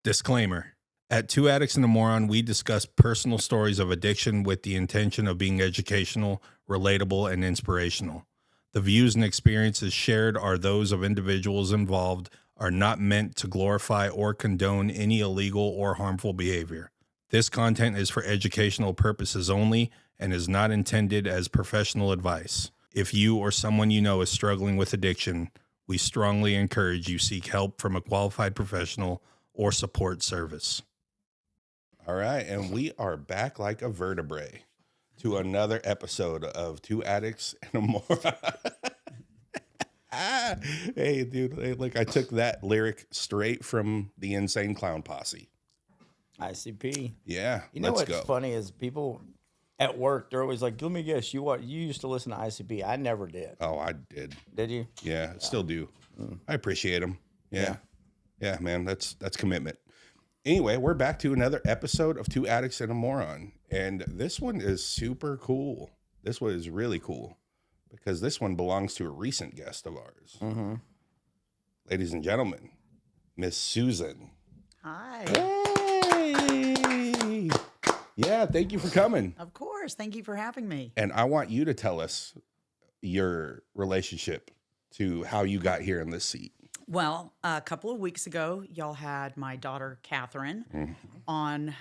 Disclaimer. At Two Addicts and a Moron, we discuss personal stories of addiction with the intention of being educational, relatable, and inspirational. The views and experiences shared are those of individuals involved, are not meant to glorify or condone any illegal or harmful behavior. This content is for educational purposes only and is not intended as professional advice. If you or someone you know is struggling with addiction, we strongly encourage you seek help from a qualified professional or support service. All right, and we are back like a vertebrae to another episode of Two Addicts and a Moron. Hey, dude, hey, look, I took that lyric straight from the Insane Clown Posse. ICP. Yeah, You know let's what's go. funny is people at work, they're always like, let me guess, you used to listen to ICP. I never did. Oh, I did. Did you? Yeah, still do. I appreciate them. Yeah, man, that's commitment. Anyway, we're back to another episode of Two Addicts and a Moron. And this one is super cool. This one is really cool because this one belongs to a recent guest of ours. Mm-hmm. Ladies and gentlemen, Miss Susan. Hi. Hey! Yeah, thank you for coming. Of course. Thank you for having me. And I want you to tell us your relationship to how you got here in this seat. Well, a couple of weeks ago, y'all had my daughter, Kathrine, on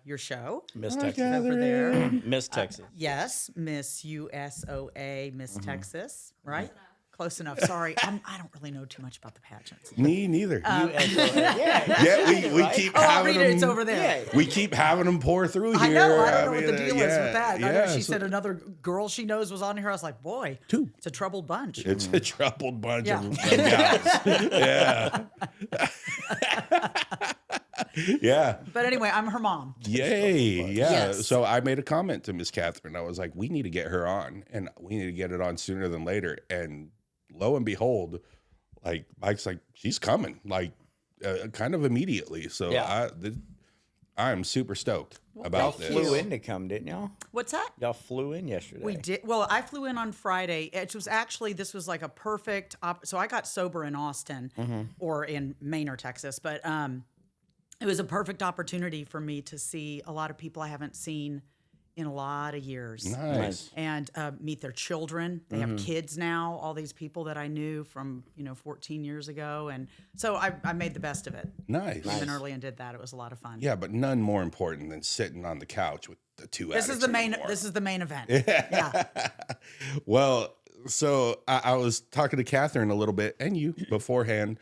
your show. Miss Hi, Texas. Over there. Miss Texas. Yes, Miss USOA, Miss Texas, right? Close enough. Sorry, I don't really know too much about the pageants. Me neither. USOA. Yeah, we keep Oh, I'll having read it. them. It's over there. We keep having them pour through here. I know. I don't know what the mean, deal is with that. I know yeah, she so- said another girl she knows was on here. I was like, boy, Two. it's a troubled bunch. It's a troubled bunch Yeah. of gals. Yeah. Yeah. But anyway, I'm her mom. Yay. Yeah. Yes. So I made a comment to Miss Kathrine. I was like, we need to get her on, and we need to get it on sooner than later. And lo and behold, like Mike's like, she's coming, like kind of immediately. So Yeah. I'm super stoked about thank this. Flew in to come, didn't y'all? What's that? Y'all flew in yesterday. We did. Well, I flew in on Friday. It was actually, this was like a perfect, so I got sober in Austin or in Maine or Texas, but it was a perfect opportunity for me to see a lot of people I haven't seen in a lot of years. Nice. And meet their children. They have kids now, all these people that I knew from, 14 years ago. And so I made the best of it. Nice. Even early and did that. It was a lot of fun. Yeah, but none more important than sitting on the couch with the two This addicts is the and main. more. This is the main event. Yeah. Well, so I was talking to Kathrine a little bit and you beforehand,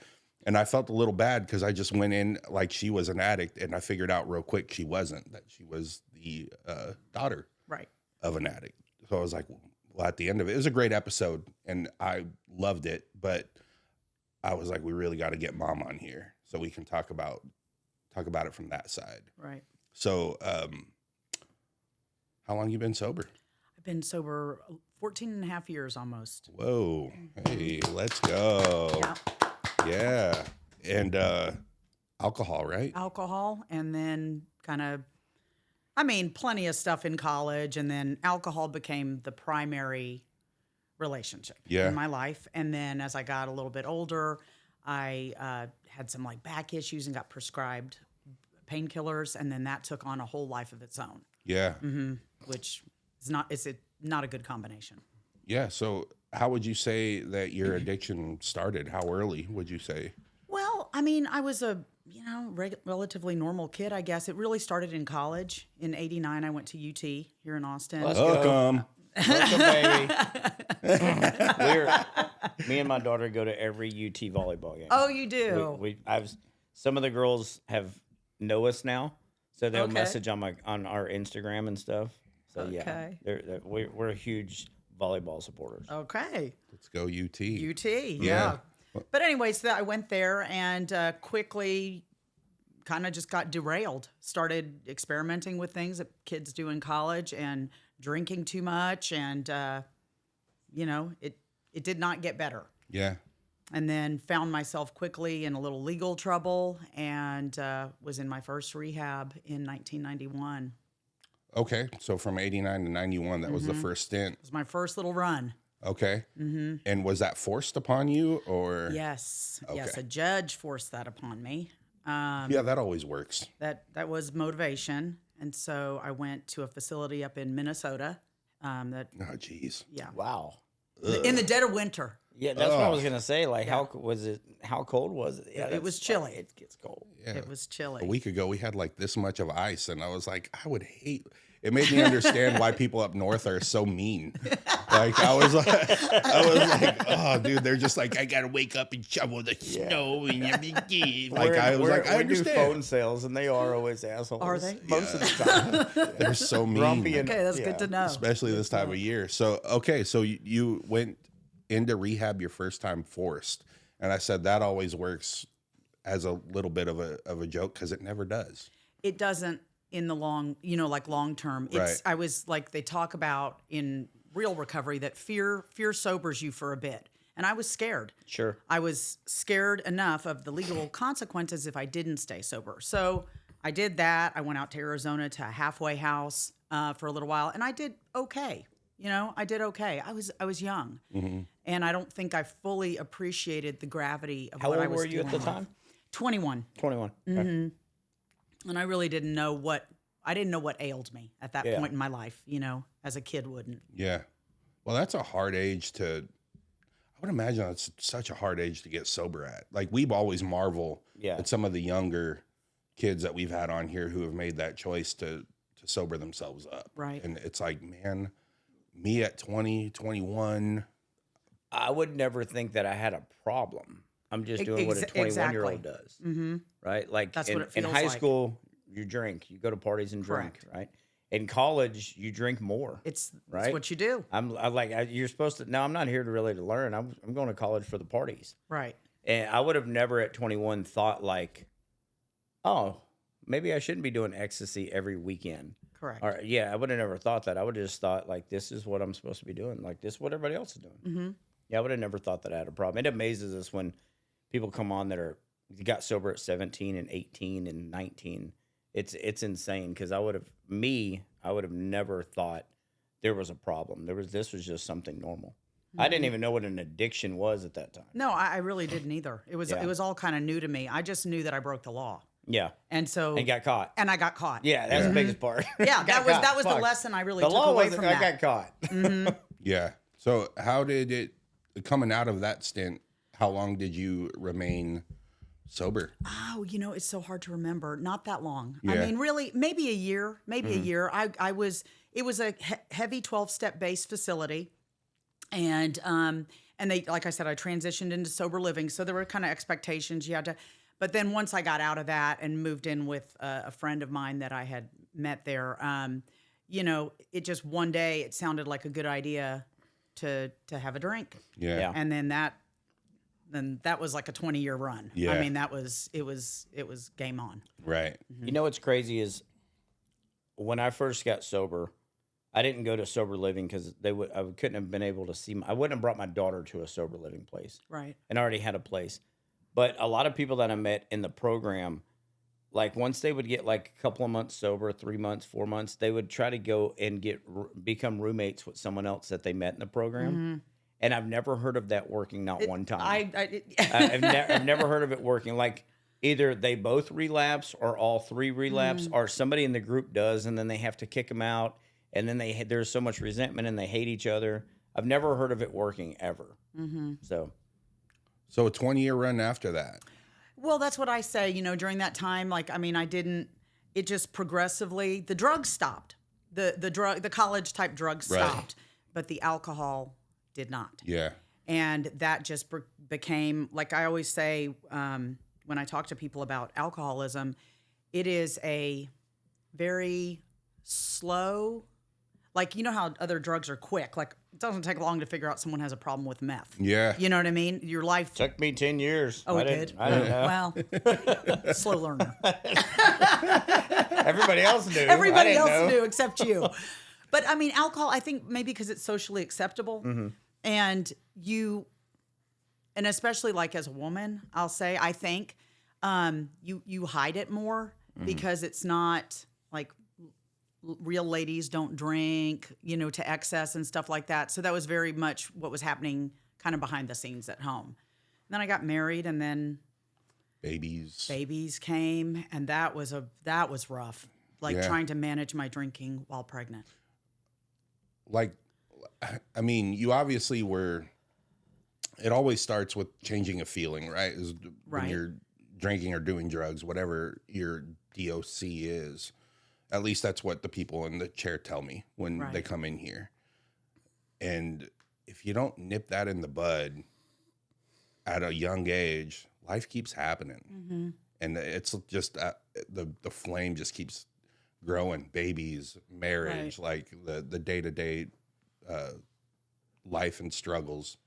and I felt a little bad because I just went in like she was an addict, and I figured out real quick she wasn't, that she was the daughter Right. of an addict. So I was like, well, at the end of it was a great episode, and I loved it, but I was like, we really got to get Mom on here so we can talk about it from that side. Right. So, how long you been sober? I've been sober 14 and a half years almost. Whoa. Hey, let's go. Yeah. Yeah. And alcohol, right? Alcohol, and then plenty of stuff in college, and then alcohol became the primary relationship Yeah. in my life. And then as I got a little bit older, I had some like back issues and got prescribed painkillers, and then that took on a whole life of its own, Yeah. which is not a good combination. Yeah. So how would you say that your addiction started? How early would you say? Well, I was a relatively normal kid, I guess. It really started in college. In '89, I went to UT here in Austin. Let's go. Welcome. Welcome, baby. Me and my daughter go to every UT volleyball game. Oh, you do? Some of the girls know us now, so they'll Okay. message on our Instagram and stuff. So Okay. yeah, we're huge volleyball supporters. Okay. Let's go UT. UT, yeah. But anyways, I went there and quickly kind of just got derailed. Started experimenting with things that kids do in college and drinking too much, and it did not get better. Yeah. And then found myself quickly in a little legal trouble, and was in my first rehab in 1991. Okay. So from 89 to 91, that was the first stint. It was my first little run. Okay. And was that forced upon you or? Yes. Yes. Okay. A judge forced that upon me. Yeah, that always works. That was motivation. And so I went to a facility up in Minnesota. Oh, geez. Yeah, Wow. in the dead of winter. Yeah, that's what I was gonna say. Like, how was it? How cold was it? Yeah, It was that's- chilly. It gets cold. Yeah. It was chilly. A week ago, we had like this much of ice, and I was like, I would hate. It made me understand why people up north are so mean. Like I was like, oh, dude, they're just like, I gotta wake up and shovel the snow and everything. Like I was like, I we do understand. phone sales, and they are always assholes. Are they? Most of the time? They're so mean, Grumpy and Okay, that's yeah. good to know. especially this time of year. So okay, so you went into rehab your first time forced, and I said that always works as a little bit of a joke because it never does. It doesn't in the long, like long term. It's Right. I was like they talk about in real recovery that fear sobers you for a bit. And I was scared. Sure. I was scared enough of the legal consequences if I didn't stay sober. So I did that. I went out to Arizona to a halfway house for a little while, and I did okay. I did okay. I was young, and I don't think I fully appreciated the gravity of How what I old was were you at the dealing with. time? 21. 21. Mm-hmm. Okay. And I really didn't know what ailed me at that Yeah. point in my life, as a kid wouldn't. Yeah. Well, that's a hard age to. I would imagine it's such a hard age to get sober at. Like we've always marvel Yeah. at some of the younger kids that we've had on here who have made that choice to sober themselves up. Right. And it's like, man, me at 20, 21. I would never think that I had a problem. I'm just doing what a 21-year-old exactly. does. Mm-hmm. Right? Like That's in, what it in feels high like. school, you drink. You go to parties and drink, Correct. right? In college, you drink more. It's Right? what you do. You're supposed to. No, I'm not here to really to learn. I'm going to college for the parties. Right. And I would have never at 21 thought like, oh, maybe I shouldn't be doing ecstasy every weekend. Correct. Or yeah, I would have never thought that. I would have just thought like, this is what I'm supposed to be doing. Like this is what everybody else is doing. Mm-hmm. Yeah, I would have never thought that I had a problem. It amazes us when people come on that got sober at 17 and 18 and 19. It's insane because I would have never thought there was a problem. This was just something normal. Mm-hmm. I didn't even know what an addiction was at that time. No, I really didn't either. It was Yeah. it was all kind of new to me. I just knew that I broke the law, Yeah, and so and got caught. and I got caught. Yeah, that's the biggest part. Yeah, Got that was caught. the Fuck. lesson I really The took law away was from I that. got caught. Yeah. So how did it, coming out of that stint, how long did you remain sober? Oh, it's so hard to remember. Not that long. Yeah. I mean, really, maybe a year. Maybe a year. It was a heavy 12-step based facility, and they, like I said, I transitioned into sober living, so there were kind of expectations you had to. But then once I got out of that and moved in with a friend of mine that I had met there, it just one day it sounded like a good idea to have a drink, Yeah. Yeah. and then that was like a 20-year run. Yeah. I mean, it was game on. Right. You know what's crazy is when I first got sober, I didn't go to sober living because I couldn't have been able to see. I wouldn't have brought my daughter to a sober living place, Right. and I already had a place. But a lot of people that I met in the program, like once they would get like a couple of months sober, 3 months, 4 months, they would try to go and become roommates with someone else that they met in the program. And I've never heard of that working, not one time. I've never heard of it working. Like either they both relapse or all three relapse, or somebody in the group does, and then they have to kick them out, and then there's so much resentment and they hate each other. I've never heard of it working ever. So a 20-year run after that. Well, that's what I say. During that time, it just progressively, the drugs stopped. The college type drugs Right. stopped, but the alcohol did not. Yeah. And that just became, like I always say, when I talk to people about alcoholism, it is a very slow, like, how other drugs are quick. Like, it doesn't take long to figure out someone has a problem with meth. Yeah. You know what I mean? Your life. Took me 10 years. Oh, I it didn't- did? I didn't know. Well, slow learner. Everybody else knew. I Everybody didn't else know. knew except you. But I mean, alcohol, I think maybe because it's socially acceptable, and especially like as a woman, I'll say, I think you hide it more because it's not like real ladies don't drink, to excess and stuff like that. So that was very much what was happening kind of behind the scenes at home. And then I got married, and then Babies came, and that was rough. Like Yeah. trying to manage my drinking while pregnant. Like, I mean, you obviously were, it always starts with changing a feeling, right? Is when Right. you're drinking or doing drugs, whatever your DOC is. At least that's what the people in the chair tell me when they Right. come in here. And if you don't nip that in the bud at a young age, life keeps happening. And it's just the flame just keeps growing. Babies, marriage, like the day-to-day life and struggles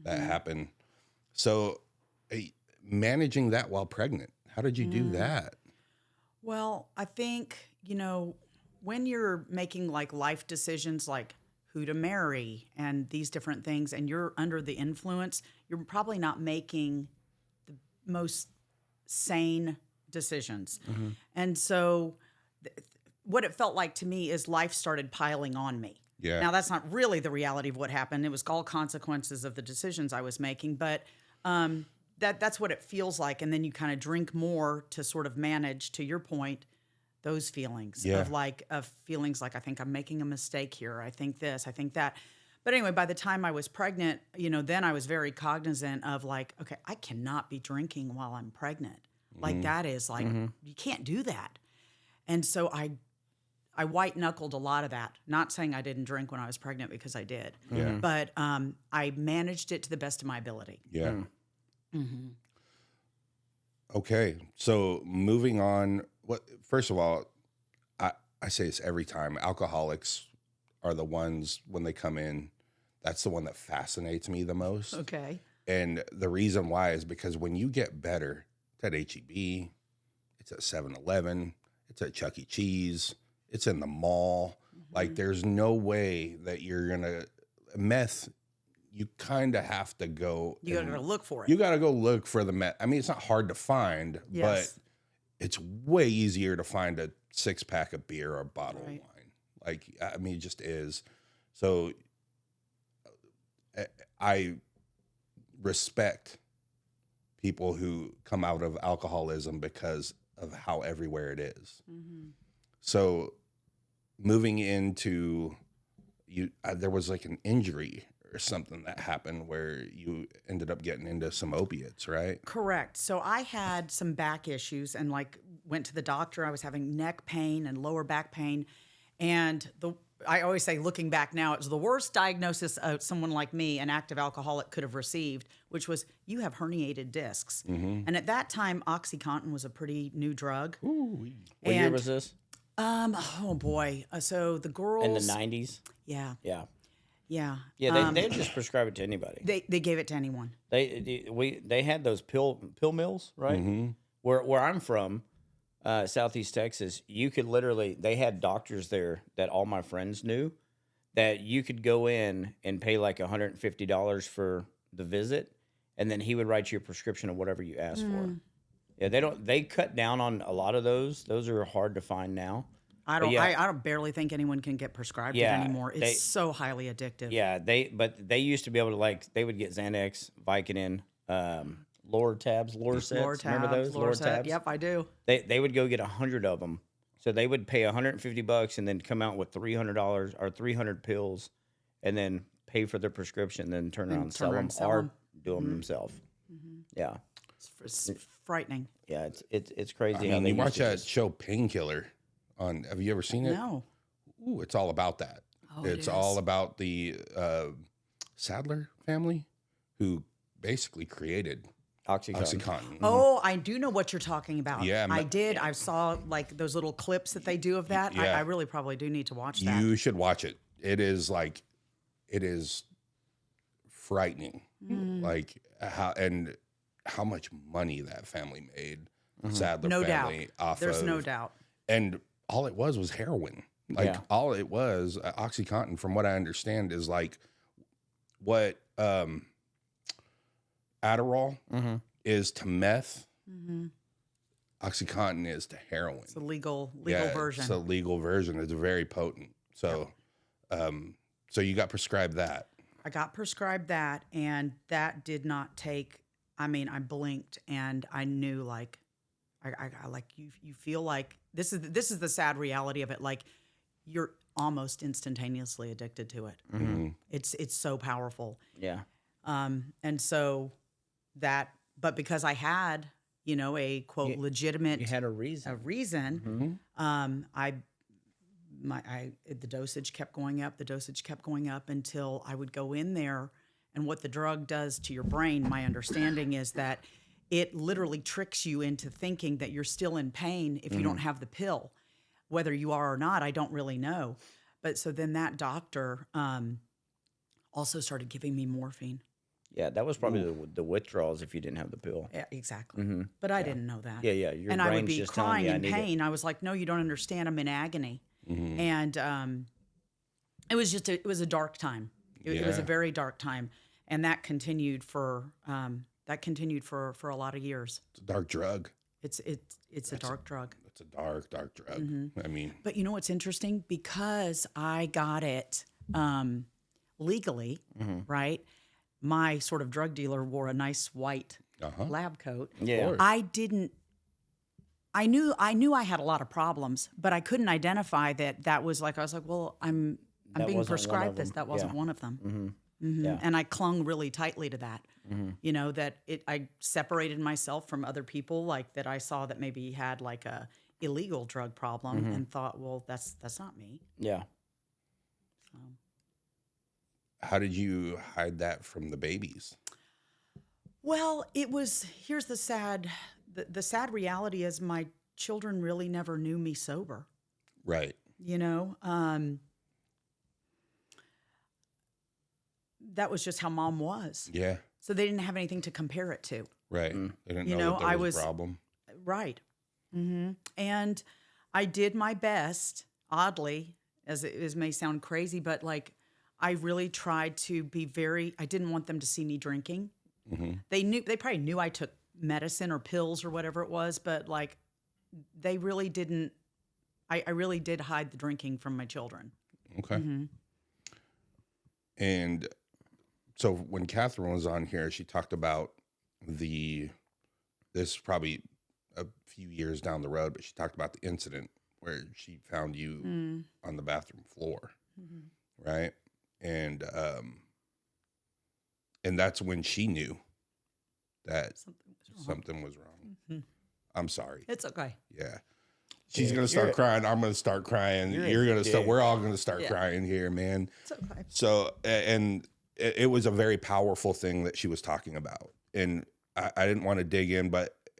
that happen. So managing that while pregnant, how did you do that? Well, I think, when you're making like life decisions like who to marry and these different things, and you're under the influence, you're probably not making the most sane decisions. And so what it felt like to me is life started piling on me. Yeah. Now, that's not really the reality of what happened. It was all consequences of the decisions I was making, but that's what it feels like. And then you kind of drink more to sort of manage, to your point, those feelings of feelings like, I think I'm making a mistake here. I think this, I think that. But anyway, by the time I was pregnant, then I was very cognizant of like, okay, I cannot be drinking while I'm pregnant. Like that is like, you can't do that. And so I white knuckled a lot of that. Not saying I didn't drink when I was pregnant, because I did. Yeah. But I managed it to the best of my ability. Yeah. Okay. So moving on, first of all, I say this every time. Alcoholics are the ones, when they come in, that's the one that fascinates me the most. Okay. And the reason why is because when you get better, it's at HEB, it's at 7-Eleven, it's at Chuck E. Cheese, it's in the mall. Like, there's no way that you're going to, meth, you kind of have to go. You got to go look for it. You got to go look for the meth. I mean, it's not hard to find, Yes. but it's way easier to find a 6-pack of beer or a bottle Right. of wine. Like, I mean, it just is. So I respect people who come out of alcoholism because of how everywhere it is. So moving into there was like an injury or something that happened where you ended up getting into some opiates, right? Correct. So I had some back issues and like went to the doctor. I was having neck pain and lower back pain. And I always say, looking back now, it was the worst diagnosis someone like me, an active alcoholic, could have received, which was, you have herniated discs. And at that time, OxyContin was a pretty new drug. What year was this? Oh boy. So the girls In the 90s? Yeah. Yeah. Yeah. Yeah, they just prescribe it to anybody. They gave it to anyone. They had those pill mills, right? Where I'm from, Southeast Texas, you could literally, they had doctors there that all my friends knew, that you could go in and pay like $150 for the visit, and then he would write you a prescription of whatever you asked for. Yeah, they cut down on a lot of those. Those are hard to find now. I don't barely think anyone can get prescribed it anymore. It's so highly addictive. Yeah, they used to be able to, they would get Xanax, Vicodin, Lortabs, remember those? Lortabs? Yep, I do. They would go get 100 of them. So they would pay $150 and then come out with $300 or 300 pills, and then pay for their prescription, then turn around and sell them or do them themselves. Yeah. It's frightening. Yeah, it's crazy. I how mean, they you watch used to that just- show Painkiller on, have you ever seen it? No. Ooh, it's all about that. It's all about the Sadler family who basically created OxyContin. Oh, I do know what you're talking about. Yeah, I did. I saw like those little clips that they do of that. Yeah. I really probably do need to watch that. You should watch it. It is frightening. Like how much money that family made. Sadler No doubt. family off There's of, no doubt. and all it was heroin. Like Yeah. all it was, OxyContin, from what I understand, is like what Adderall is to meth. OxyContin is to heroin. It's a legal Yeah, version. It's a legal version. It's very potent. So, so you got prescribed that. I got prescribed that, and that did not take I mean, I blinked and I knew like, I like you feel like this is the sad reality of it. Like you're almost instantaneously addicted to it. Mm-hmm. It's so powerful. Yeah. And so but because I had, a quote legitimate You had a reason. reason, the dosage kept going up. The dosage kept going up until I would go in there. And what the drug does to your brain, my understanding is that it literally tricks you into thinking that you're still in pain if you don't have the pill. Whether you are or not, I don't really know. But so then that doctor also started giving me morphine. Yeah, that was probably the withdrawals if you didn't have the pill. Yeah, exactly. But I didn't know that. Yeah, yeah. Your And I would brain's be just telling crying you, I in need it. pain. I was like, no, you don't understand. I'm in agony. And it was a dark time. It was a Yeah. very dark time. And that continued for a lot of years. It's a dark drug. It's a dark drug. It's a dark drug. I mean, But you know what's interesting? Because I got it legally, right? My sort of drug dealer wore a nice white lab coat. Yeah. I knew I had a lot of problems, but I couldn't identify that was like, I was like, well, I'm That being wasn't one prescribed of this. them. That wasn't Yeah. one of them. Yeah. And I clung really tightly to that. That I separated myself from other people, like that I saw that maybe had like a illegal drug problem and thought, well, that's not me. Yeah. So. how did you hide that from the babies? Well, here's the sad reality is my children really never knew me sober. Right. That was just how mom was. Yeah. So they didn't have anything to compare it to. Right. They didn't You know know, that there I was a was- problem. Right. And I did my best, oddly, as it may sound crazy, but like I really tried to be I didn't want them to see me drinking. They probably knew I took medicine or pills or whatever it was, but like they really didn't. I really did hide the drinking from my children. Okay. And so when Kathrine was on here, she talked about this is probably a few years down the road, but she talked about the incident where she found you on the bathroom floor, right? And that's when she knew that something was wrong. I'm sorry. It's okay. Yeah. She's going to start crying. I'm going to start crying. You're going to start. We're all going to start crying here, man. It's okay. So, and it was a very powerful thing that she was talking about. And I didn't want to dig in,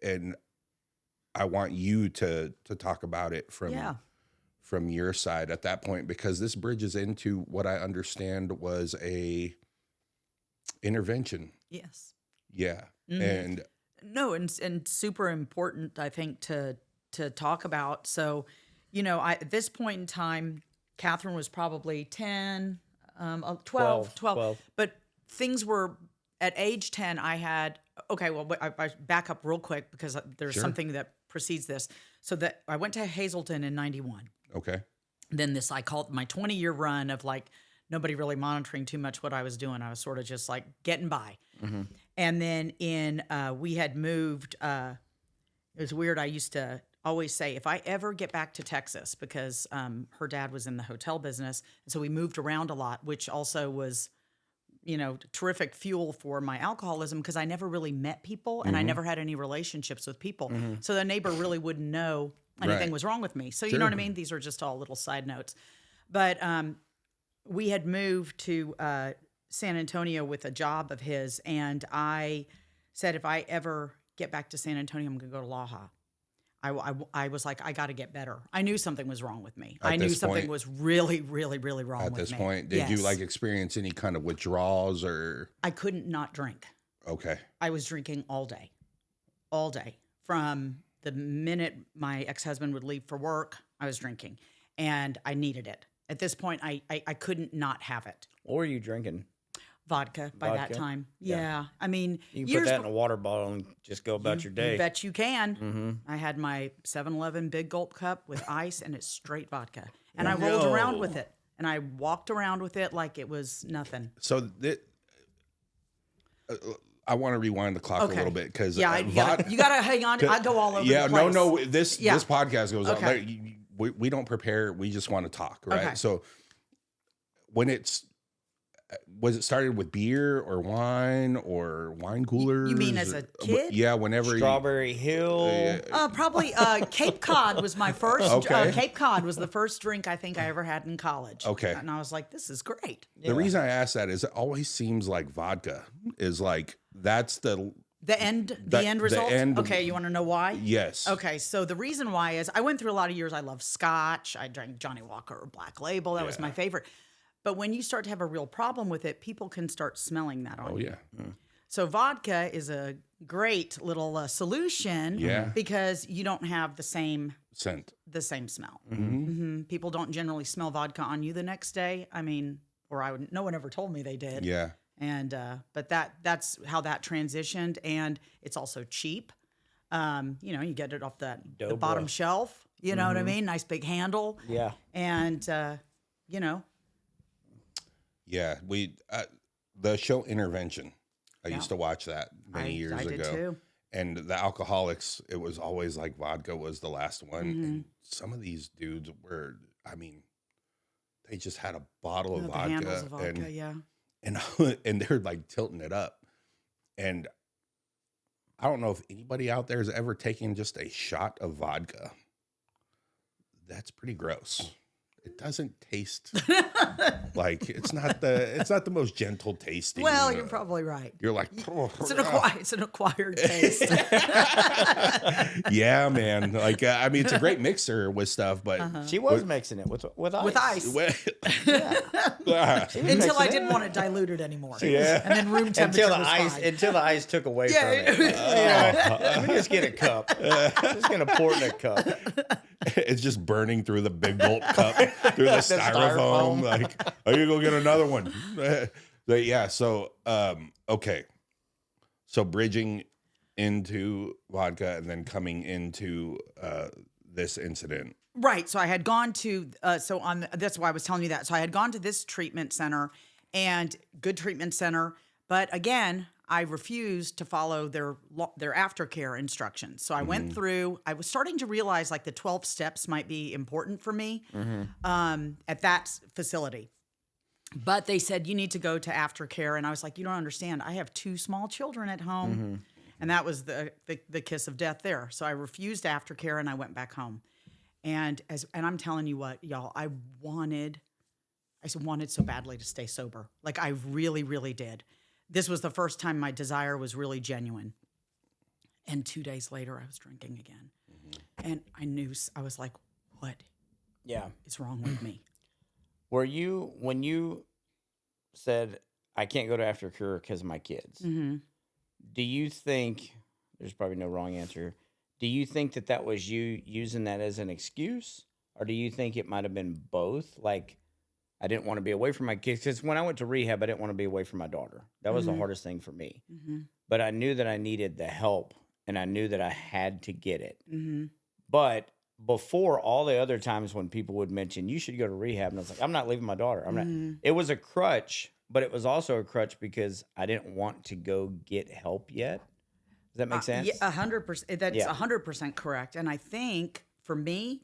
and I want you to talk about it from your side at that point, because this bridges into what I understand was a intervention. Yes. Yeah. And No, and super important, I think, to talk about. So, at this point in time, Kathrine was probably 10, 12. 12. But things were, at age 10, I had, okay, well, I back up real quick because there's something that precedes this. So that I went to Hazleton in 91. okay. Then I call it my 20-year run of like nobody really monitoring too much what I was doing. I was sort of just like getting by. And then we had moved, it was weird. I used to always say, if I ever get back to Texas, because her dad was in the hotel business. And so we moved around a lot, which also was, terrific fuel for my alcoholism because I never really met people and I never had any relationships with people. So the neighbor really wouldn't know anything Right. was wrong with me. So you know what I mean? These are just all little side notes. But we had moved to San Antonio with a job of his. And I said, if I ever get back to San Antonio, I'm going to go to Laha. I was like, I got to get better. I knew something was wrong with me. At I knew this something point- was really, really, really wrong At with this me. point, did you Yes. like experience any kind of withdrawals or? I couldn't not drink. Okay. I was drinking all day. From the minute my ex-husband would leave for work, I was drinking, and I needed it. At this point, I couldn't not have it. What were you drinking? Vodka by that Vodka? time. Yeah. Yeah. I mean, You can put years that in a water bottle and just go about your day. You bet you can. I had my 7-Eleven big gulp cup with ice, and it's straight vodka. And I rolled around with it, and I walked around with it like it was nothing. So I want to rewind the clock a little bit because you gotta hang on. I go all over. Yeah, the place. no. This podcast goes on. Okay. Like, we don't prepare. We just want to talk, right? Okay. So when was it started with beer or wine coolers? You mean as a kid? Yeah, whenever. Strawberry Hill. Probably Cape Cod was my first. Okay. Cape Cod was the first drink I think I ever had in college. Okay. And I was like, this is great. The reason I ask that is it always seems like vodka is like that's the end result. Okay, you want to know why? Yes. Okay, so the reason why is I went through a lot of years. I love Scotch. I drank Johnny Walker or Black Label. That was my favorite. But when you start to have a real problem with it, people can start smelling that on you. Yeah. So vodka is a great little solution because you don't have the same Scent. smell. People don't generally smell vodka on you the next day. I mean, no one ever told me they did. Yeah. And but that's how that transitioned, and it's also cheap. You get it off the bottom shelf. You know what I mean? Nice big handle. Yeah. And Yeah, the show Intervention. I used to watch that many years ago. I did too. And the alcoholics, it was always like vodka was the last one. And some of these dudes were, I mean, they just had a bottle of vodka, handles of vodka, and they're like tilting it up. And I don't know if anybody out there has ever taken just a shot of vodka. That's pretty gross. It doesn't taste like it's not the most gentle tasting. Well, you're probably right. You're like, it's an acquired taste. Yeah, man. Like, I mean, it's a great mixer with stuff, but She was mixing it with ice. With ice. Until I didn't want it diluted anymore. Yeah. And then room temperature Until the ice took away from it. Let me just get a cup. Just gonna pour it in a cup. It's just burning through the big gulp cup, through the styrofoam. Like, are you go get another one? But yeah. So, okay. So bridging into vodka and then coming into this incident. Right. So I had gone to that's why I was telling you that. So I had gone to this treatment center, and good treatment center, but again, I refused to follow their aftercare instructions. So I went through. I was starting to realize like the 12 steps might be important for me at that facility. But they said you need to go to aftercare, and I was like, you don't understand. I have 2 small children at home, and that was the kiss of death there. So I refused aftercare, and I went back home. And I'm telling you what, y'all, I wanted so badly to stay sober. Like I really, really did. This was the first time my desire was really genuine. And 2 days later, I was drinking again. And I was like, what is wrong with me? When you said, I can't go to aftercare because of my kids, do you think, there's probably no wrong answer, do you think that was you using that as an excuse? Or do you think it might have been both? Like, I didn't want to be away from my kids. Because when I went to rehab, I didn't want to be away from my daughter. That was the hardest thing for me. But I knew that I needed the help, and I knew that I had to get it. But before, all the other times when people would mention, you should go to rehab, and I was like, I'm not leaving my daughter. I'm not. It was a crutch, but it was also a crutch because I didn't want to go get help yet. Does that make sense? Yeah, 100%. That's 100% correct. And I think for me,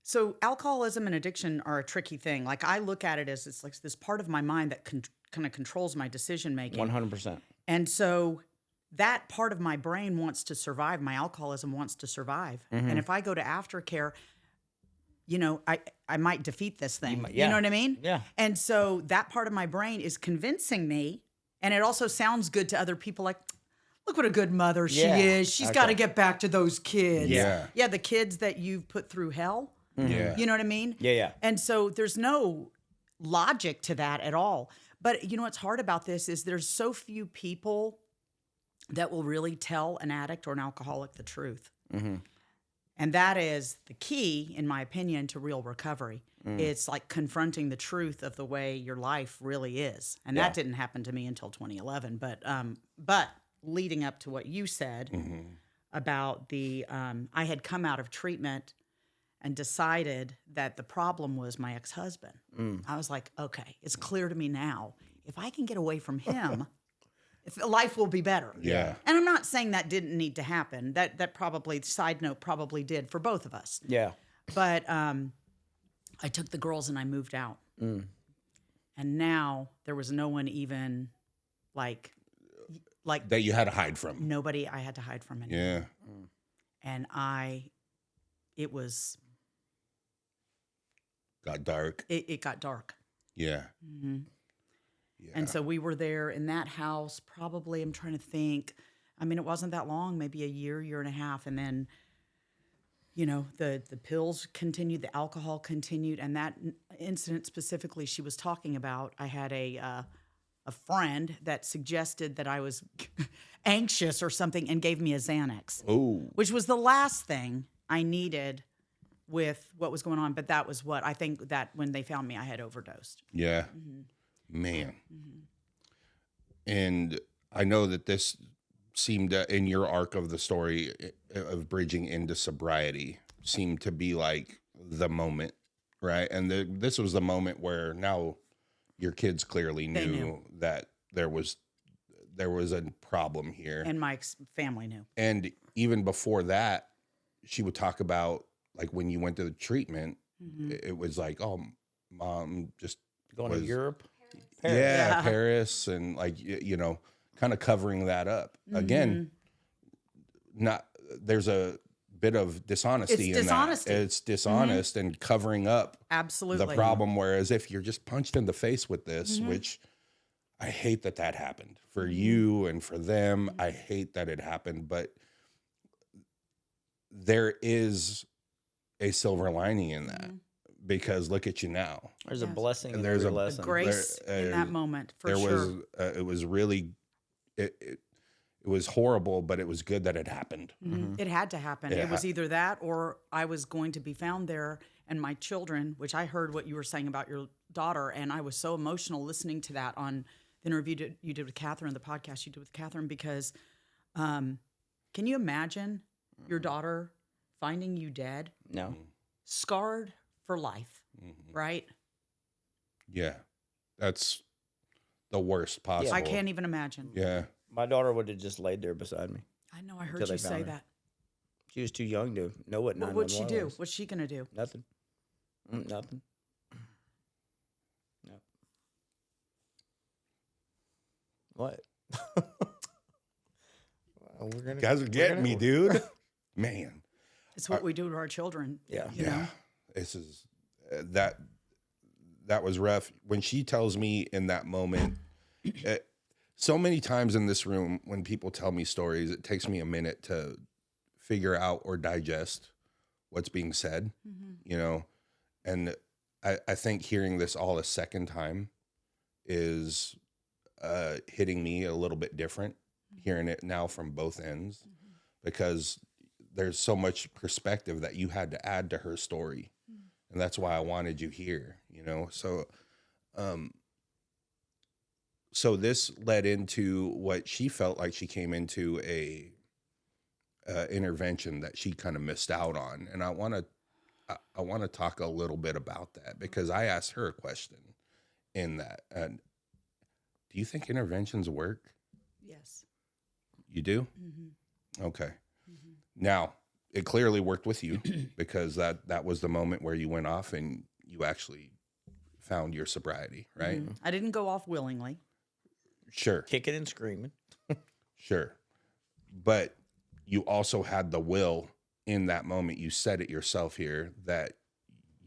so alcoholism and addiction are a tricky thing. Like I look at it as it's like this part of my mind that kind of controls my decision making. 100%. And so that part of my brain wants to survive. My alcoholism wants to survive. And if I go to aftercare, I might defeat this thing. You know what I mean? Yeah. And so that part of my brain is convincing me, and it also sounds good to other people. Like, look what a good mother she is. She's got to get back to those kids. Yeah. Yeah, the kids that you've put through hell. Yeah. You know what I mean? Yeah. And so there's no logic to that at all. But you know what's hard about this is there's so few people that will really tell an addict or an alcoholic the truth. And that is the key, in my opinion, to real recovery. It's like confronting the truth of the way your life really is. And that didn't happen to me until 2011. But leading up to what you said about I had come out of treatment and decided that the problem was my ex-husband. I was like, okay, it's clear to me now. If I can get away from him, life will be better. Yeah. And I'm not saying that didn't need to happen. That probably, side note, probably did for both of us. Yeah. But I took the girls and I moved out. And now there was no one even like That you had to hide from. nobody I had to hide from anymore. Yeah. And it was, Got dark. it got dark. Yeah. Yeah. And so we were there in that house, probably, I'm trying to think. I mean, it wasn't that long, maybe a year and a half. And then, the pills continued, the alcohol continued. And that incident specifically she was talking about, I had a friend that suggested that I was anxious or something and gave me a Xanax, which was the last thing I needed with what was going on. But that was what I think that when they found me, I had overdosed. Yeah. Man. And I know that this seemed in your arc of the story of bridging into sobriety seemed to be like the moment, right? And this was the moment where now your kids clearly knew that there was a problem here. And my family knew. And even before that, she would talk about like when you went to the treatment, it was like, oh, mom just Going to Europe. Paris. Yeah, Yeah. Paris, and like kind of covering that up again. There's a bit of dishonesty It's in dishonesty. that. It's dishonest and covering up Absolutely. the problem. Whereas if you're just punched in the face with this, which I hate that happened for you and for them. I hate that it happened, but there is a silver lining in that because look at you now. There's a blessing and there's there's a a lesson. Grace in that moment, for There sure. was it was really it was horrible, but it was good that it happened. It had to happen. It It was either that or I was going to be found there and my children, which I heard what you were saying about your daughter, and I was so emotional listening to that on the interview you did with Kathrine, the podcast you did with Kathrine, because can you imagine your daughter finding you dead, No. scarred for life, right? Yeah, that's the worst possible. I can't even imagine. Yeah, My daughter would have just laid there beside me. I know, I heard Until you they found say her. that. She was too young to know what 911 What would she do? was. What's she going to do? Nothing. Nothing. No. What? Well, you guys are getting me, dude. Man, It's what we do to our children. Yeah. You know? this is that was rough. When she tells me in that moment, so many times in this room, when people tell me stories, it takes me a minute to figure out or digest what's being said, and I think hearing this all a second time is hitting me a little bit different, hearing it now from both ends, because there's so much perspective that you had to add to her story. And that's why I wanted you here, So this led into what she felt like she came into a intervention that she kind of missed out on. And I want to talk a little bit about that because I asked her a question in that. And do you think interventions work? Yes. You do? Okay. Now, it clearly worked with you because that was the moment where you went off and you actually found your sobriety, right? I didn't go off willingly. Sure. Kicking and screaming. Sure. But you also had the will in that moment. You said it yourself here that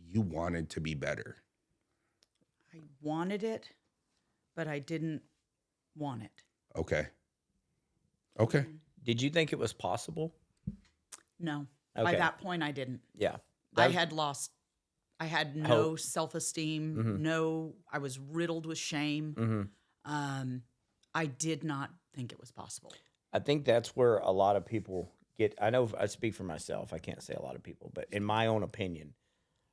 you wanted to be better. I wanted it, but I didn't want it. Okay. Okay. Did you think it was possible? No. By Okay. that point, I didn't. Yeah. I had no Hope. self-esteem. I was riddled with shame. I did not think it was possible. I think that's where a lot of people get. I know I speak for myself. I can't say a lot of people, but in my own opinion,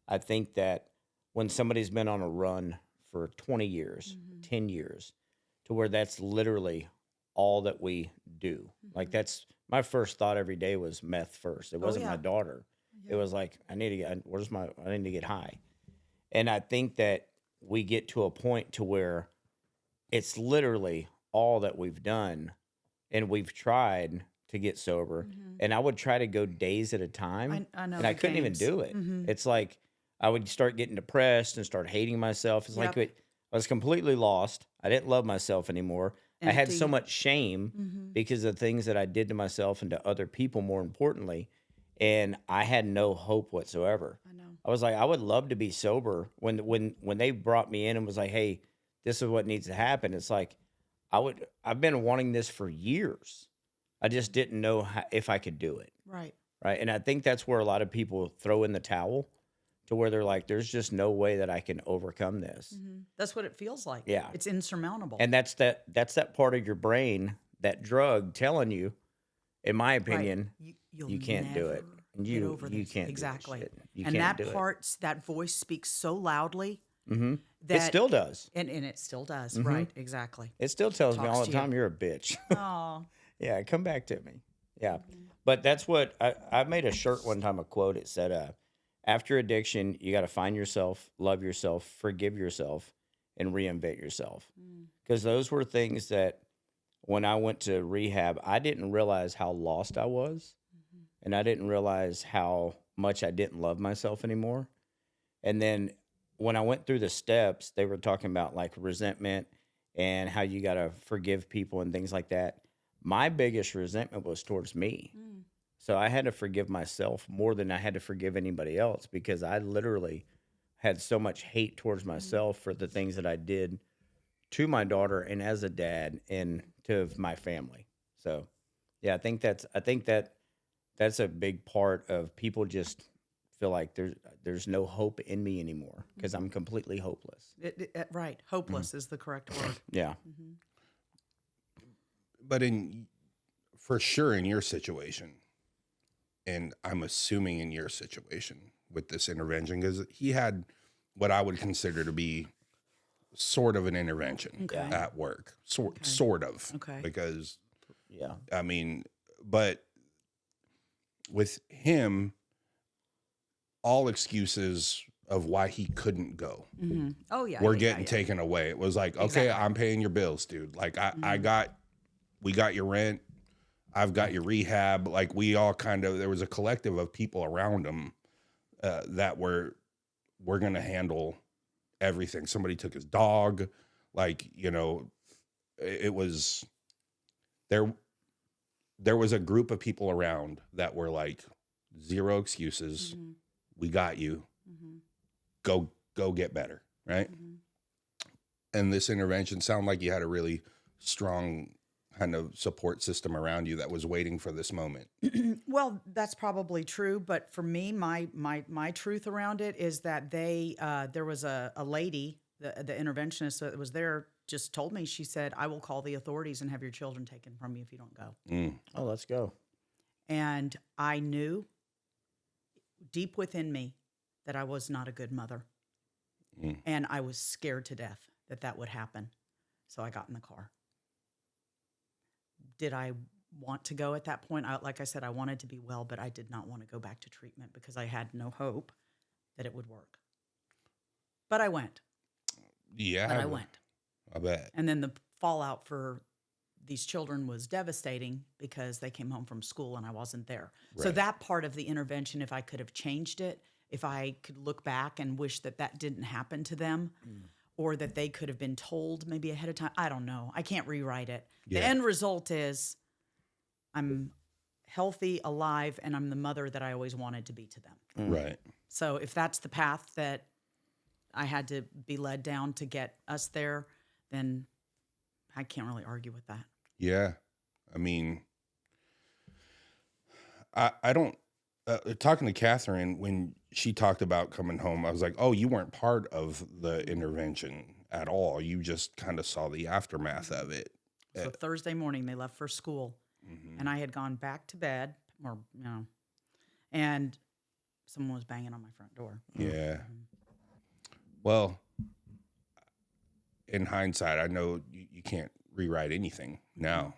I think that when somebody's been on a run for 20 years, 10 years, to where that's literally all that we do. Like that's my first thought every day was meth first. It wasn't yeah. my daughter. It was like I need to get high. And I think that we get to a point to where it's literally all that we've done and we've tried to get sober, and I would try to go days at a time, I know and I the couldn't even games. do it. It's like I would start getting depressed and start hating myself. It's like Yep. I was completely lost. I didn't love myself anymore. I had so Empty. much shame because of things that I did to myself and to other people, more importantly, and I had no hope whatsoever. I know. I was like, I would love to be sober. When they brought me in and was like, hey, this is what needs to happen. It's like I've been wanting this for years. I just didn't know if I could do it. Right. Right. And I think that's where a lot of people throw in the towel, to where they're like, there's just no way that I can overcome this. That's what it feels like. Yeah. It's insurmountable. And that's that part of your brain, that drug, telling you, in my opinion, You'll you can't do it. never And get you over you this. can't exactly. do that shit. You and can't that do part, that voice speaks so loudly it. that It still does. and it still does. Right. Exactly. It still tells me Talks all to the you. time, you're a bitch. Oh. Yeah, come back to me. Yeah. But that's what I made a shirt one time, a quote. It said, after addiction, you got to find yourself, love yourself, forgive yourself, and reinvent yourself. Because those were things that when I went to rehab, I didn't realize how lost I was. And I didn't realize how much I didn't love myself anymore. And then when I went through the steps, they were talking about like resentment and how you got to forgive people and things like that. My biggest resentment was towards me. So I had to forgive myself more than I had to forgive anybody else, because I literally had so much hate towards myself for the things that I did to my daughter and as a dad and to my family. So yeah, I think that's a big part of people just feel like there's no hope in me anymore because I'm completely hopeless. Right. Hopeless is the correct word. Yeah. But for sure in your situation, and I'm assuming in your situation with this intervention, because he had what I would consider to be sort of an intervention Okay. at work, sort of, Okay. because Yeah. I mean, but with him, all excuses of why he couldn't go Oh yeah. were yeah, getting yeah. taken away. It was like, okay, Exactly. I'm paying your bills, dude. Like we got your rent. I've got your rehab. Like we all there was a collective of people around him that we're going to handle everything. Somebody took his dog. Like, it was, there was a group of people around that were like, zero excuses. We got you. Go get better. Right. And this intervention sounded like you had a really strong kind of support system around you that was waiting for this moment. Well, that's probably true, but for me, my truth around it is that there was a lady, the interventionist that was there, just told me, she said, I will call the authorities and have your children taken from you if you don't go. Oh, let's go. And I knew deep within me that I was not a good mother. And I was scared to death that would happen. So I got in the car. Did I want to go at that point? Like I said, I wanted to be well, but I did not want to go back to treatment because I had no hope that it would work. But I went. Yeah. But I went. I bet. And then the fallout for these children was devastating because they came home from school and I wasn't there. So Right. that part of the intervention, if I could have changed it, if I could look back and wish that didn't happen to them, or that they could have been told maybe ahead of time, I don't know. I can't rewrite it. Yeah. The end result is I'm healthy, alive, and I'm the mother that I always wanted to be to them. Right. So if that's the path that I had to be led down to get us there, then I can't really argue with that. Yeah. I mean, I don't, talking to Kathrine, when she talked about coming home, I was like, oh, you weren't part of the intervention at all. You just kind of saw the aftermath of it. So Thursday morning, they left for school, and I had gone back to bed, and someone was banging on my front door. Yeah. Well, in hindsight, I know you can't rewrite anything now,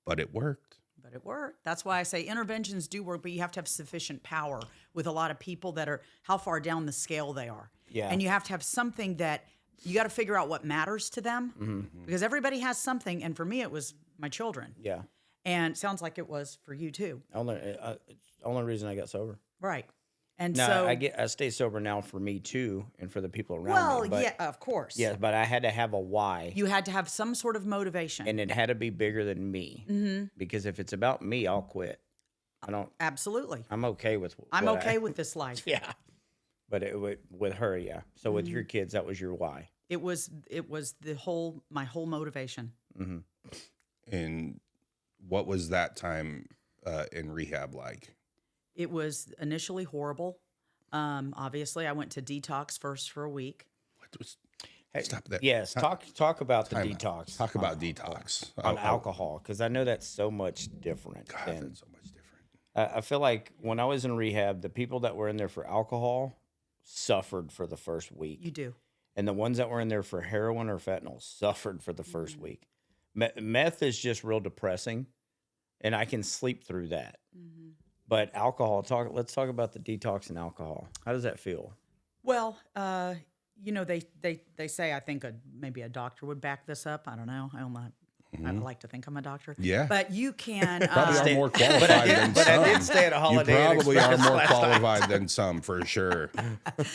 but it worked. But it worked. That's why I say interventions do work, but you have to have sufficient power with a lot of people that are how far down the scale they are. Yeah. And you have to have something that You got to figure out what matters to them because everybody has something. And for me, it was my children. Yeah. And it sounds like it was for you too. Only reason I got sober. Right. And No, so I stay sober now for me too, and for the people around well, me. But, yeah, of course. yeah, but I had to have a why, You had to have some sort of motivation. and it had to be bigger than me. Mm-hmm. Because if it's about me, I'll quit. I don't. Absolutely. I'm okay with. I'm what okay with this life. Yeah, but with her, yeah. So with your kids, that was your why. It was my whole motivation. And what was that time in rehab like? It was initially horrible. Obviously, I went to detox first for a week. Stop that. Yes, talk about the Time out. detox. Talk about detox. on alcohol, because I know that's so much different. God, than, that's so much different. I feel like when I was in rehab, the people that were in there for alcohol suffered for the first week. You do. And the ones that were in there for heroin or fentanyl suffered for the first week. Meth is just real depressing, and I can sleep through that. But alcohol, let's talk about the detox and alcohol. How does that feel? Well, they say I think maybe a doctor would back this up. I don't know. I like to think I'm a doctor. Yeah. But you can Probably are more qualified than But some. I did stay at a Holiday Inn You probably are Express more last night. qualified than some for sure.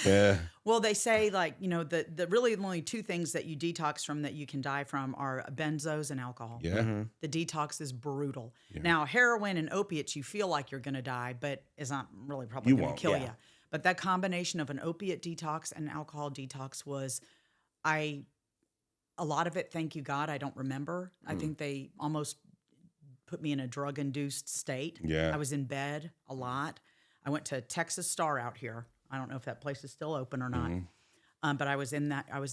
Yeah. Well, they say the really only two things that you detox from that you can die from are benzos and alcohol. Yeah. The detox is brutal. Now, heroin and opiates, you feel like you're going to die, but it's not really probably going won't, to kill yeah. you. But that combination of an opiate detox and alcohol detox was, a lot of it, thank you God, I don't remember. I think they almost put me in a drug-induced state. Yeah. I was in bed a lot. I went to Texas Star out here. I don't know if that place is still open or not. But I was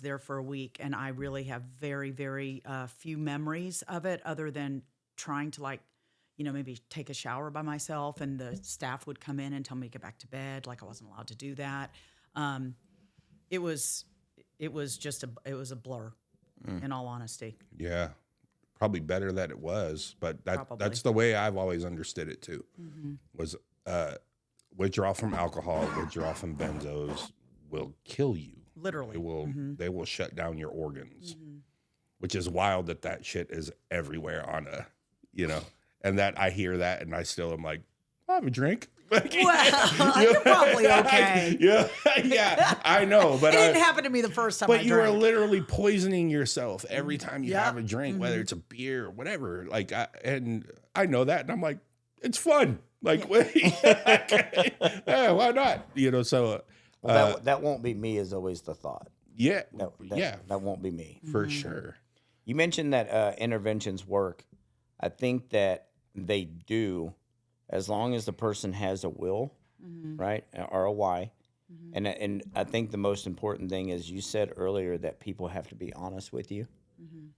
there for a week, and I really have very, very few memories of it other than trying to maybe take a shower by myself, and the staff would come in and tell me to get back to bed. Like I wasn't allowed to do that. It was a blur, in all honesty. Yeah. Probably better that it was, but Probably. that's the way I've always understood it too. Was withdrawal from alcohol, withdrawal from benzos will kill you. Literally. They will shut down your organs, which is wild that shit is everywhere on and that I hear that and I still am like, I'll have a drink. Well, you're probably okay. Yeah, I know, but It didn't happen to me the first time I but you are drank. literally poisoning yourself every time you Yeah. have a drink, whether it's a beer or whatever. Like, I know that, and I'm like, it's fun. Like, yeah, why not? So That won't be me is always the thought. yeah, That won't be me. for sure. You mentioned that interventions work. I think that they do, as long as the person has a will, right, or a why. And I think the most important thing is you said earlier that people have to be honest with you,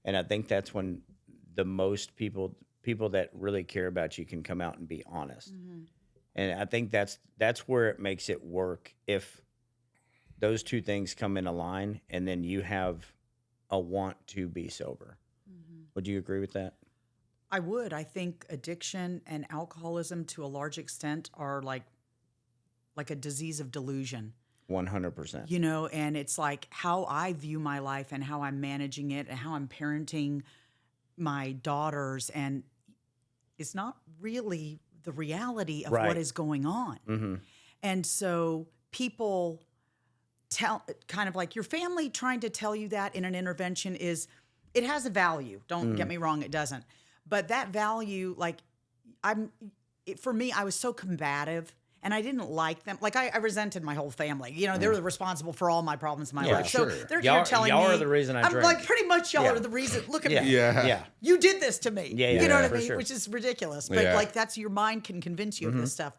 and I think that's when the most people that really care about you can come out and be honest. And I think that's where it makes it work if those two things come in a line, and then you have a want to be sober. Would you agree with that? I would. I think addiction and alcoholism to a large extent are like a disease of delusion. 100%. And it's like how I view my life and how I'm managing it and how I'm parenting my daughters. And it's not really the reality of Right. what is going on. And so people kind of like your family trying to tell you that in an intervention it has a value. Don't get me wrong, it doesn't. But that value, for me, I was so combative and I didn't like them. Like I resented my whole family. They were responsible for all my problems in my life. sure. So they're Y'all- here telling y'all me. are the reason I I'm drink. like, pretty much y'all Yeah. are the reason. Look at Yeah. me. Yeah. You did this to me. Yeah, You know what I for mean? sure. Which is ridiculous. But Yeah. that's your mind can convince you of this stuff.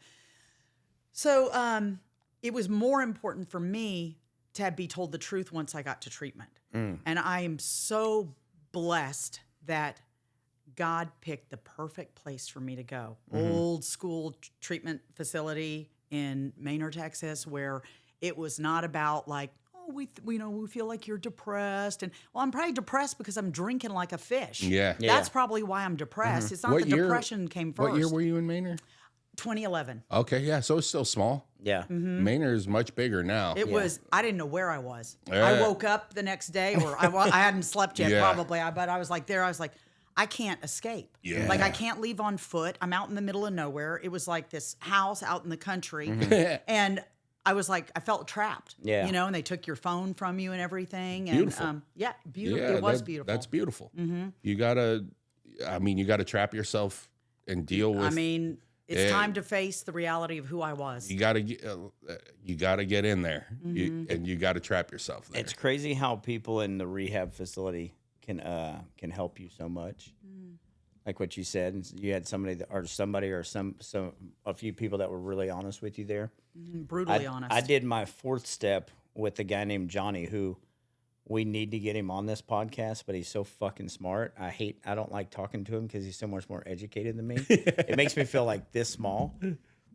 So it was more important for me to be told the truth once I got to treatment. And I am so blessed that God picked the perfect place for me to go. Old school treatment facility in Manor, Texas, where it was not about like, oh, we feel like you're depressed. And well, I'm probably depressed because I'm drinking like a fish. Yeah. That's probably why I'm depressed. It's not What the year- depression came first. What year were you in Manor? 2011. Okay, yeah, so it's still small. Yeah. Manor is much bigger now. It was, I didn't know where I was. Yeah. I woke up the next day, or I hadn't slept yet, Yeah. probably, but I was like there. I was like, I can't escape. Yeah. Like, I can't leave on foot. I'm out in the middle of nowhere. It was like this house out in the country. And I was like, I felt trapped. Yeah. You know, and they took your phone from you and everything. Beautiful. And, yeah, beautiful. Yeah, It was beautiful. That's beautiful. You gotta trap yourself and deal with. I mean, it's Yeah. time to face the reality of who I was. you gotta get in there, and you gotta trap yourself there. It's crazy how people in the rehab facility can help you so much. Like what you said, you had a few people that were really honest with you there. Brutally honest. I did my 4th step with a guy named Johnny, who we need to get him on this podcast, but he's so fucking smart. I don't like talking to him because he's so much more educated than me. It makes me feel like this small.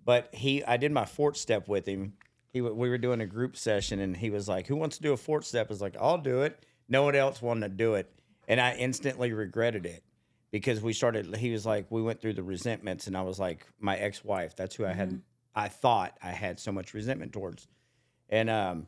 But I did my 4th step with him. We were doing a group session, and he was like, "Who wants to do a 4th step?" I was like, "I'll do it." No one else wanted to do it, and I instantly regretted it. Because he was like, we went through the resentments, and I was like, my ex-wife, that's who I thought I had so much resentment towards. And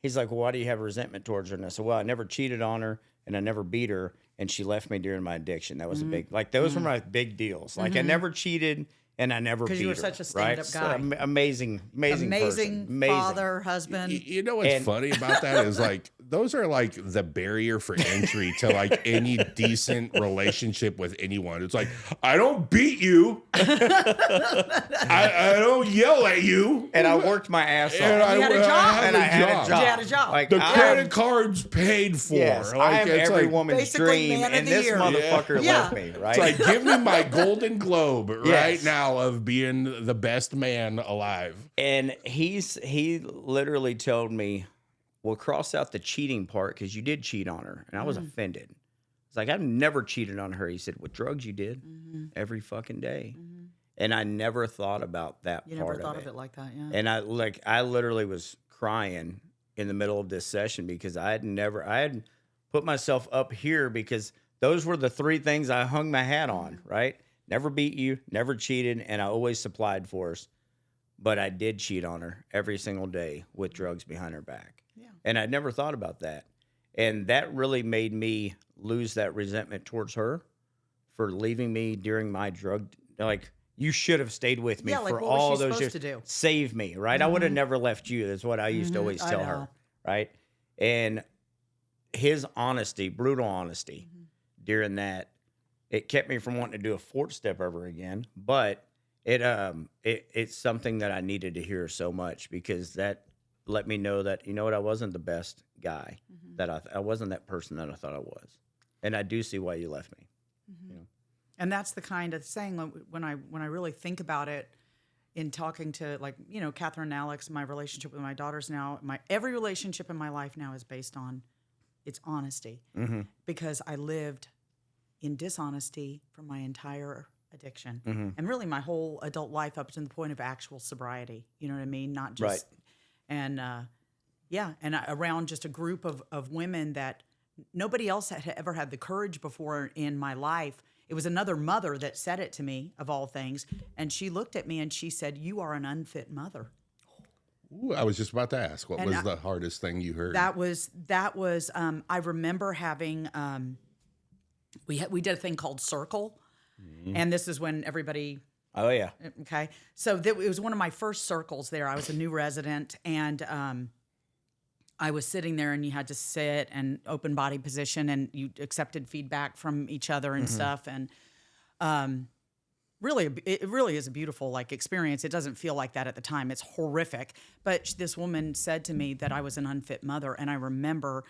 he's like, well, why do you have resentment towards her? And I said, well, I never cheated on her, and I never beat her, and she left me during my addiction. That was a big, those were my big deals. Like, I never cheated, and I never beat her. Because you were such a stand-up guy. So, amazing person. Father, husband. You know what's funny about that is like those are like the barrier for entry to like any decent relationship with anyone. It's like, I don't beat you. I don't yell at you. And I worked my ass off. You had a job. And I had a job. You had a job. Like, The credit card's paid for. Yes, Like, I am it's every like, woman's basically dream, man of and the this year. motherfucker Yeah. left me, right? It's like, give me my Golden Globe right Yes. now of being the best man alive. And he literally told me, "We'll cross out the cheating part because you did cheat on her," and I was offended. It's like, I've never cheated on her. He said, "With drugs, you did every fucking day," and I never thought about that You part never thought of of it like that, yeah. And I literally was crying in the middle of this session because I had put myself up here because those were the 3 things I hung my hat on, right? Never beat you, never cheated, and I always supplied for us. But I did cheat on her every single day with drugs behind her back. Yeah. And I never thought about that. And that really made me lose that resentment towards her for leaving me during my drug. Like, you should have stayed with me Yeah, like, for what was all she those supposed years. to do? Save me, right? I would have never left you. That's what I used to always I tell know. her, right? And his honesty, brutal honesty during that, it kept me from wanting to do a 4th step ever again. But it's something that I needed to hear so much because that let me know that, you know what, I wasn't the best guy, that I wasn't that person that I thought I was. And I do see why you left me. You know? And that's the kind of saying when I really think about it, in talking to, like, you know, Kathrine and Alex, my relationship with my daughters now, every relationship in my life now is based on its honesty, because I lived in dishonesty for my entire addiction and really my whole adult life up to the point of actual sobriety. You know what I mean? Not just Right. and around just a group of women that nobody else had ever had the courage before in my life. It was another mother that said it to me, of all things, and she looked at me and she said, "You are an unfit mother." Ooh, I was just about to ask, what And was the hardest thing you heard? That was. I remember having. We did a thing called Circle, and this is when everybody. Oh, yeah. Okay, so it was one of my first circles there. I was a new resident, and I was sitting there, and you had to sit and open body position, and you accepted feedback from each other and stuff, and really, it really is a beautiful, like, experience. It doesn't feel like that at the time. It's horrific. But this woman said to me that I was an unfit mother, and I remember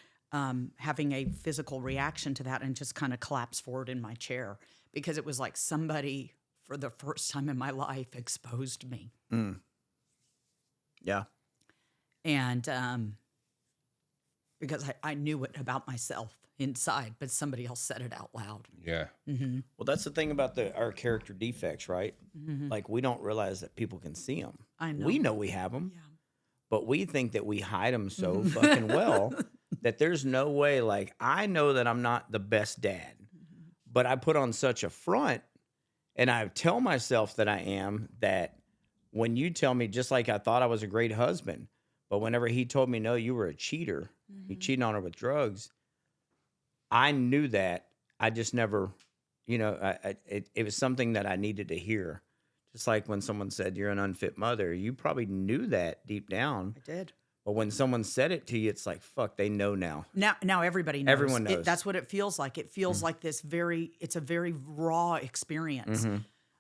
having a physical reaction to that and just kind of collapsed forward in my chair because it was like somebody, for the first time in my life, exposed me. Yeah. And because I knew it about myself inside, but somebody else said it out loud. Yeah. Well, that's the thing about our character defects, right? Like, we don't realize that people can see them. I know. We know we have them, Yeah. but we think that we hide them so fucking well that there's no way. Like, I know that I'm not the best dad, but I put on such a front, and I tell myself that I am, that when you tell me, just like I thought I was a great husband, but whenever he told me, no, you were a cheater, you cheating on her with drugs, I knew that. I just never, it was something that I needed to hear. Just like when someone said you're an unfit mother, you probably knew that deep down. I did. But when someone said it to you, it's like, fuck, they know now. Now everybody knows. Everyone knows. That's what it feels like. It feels like it's a very raw experience.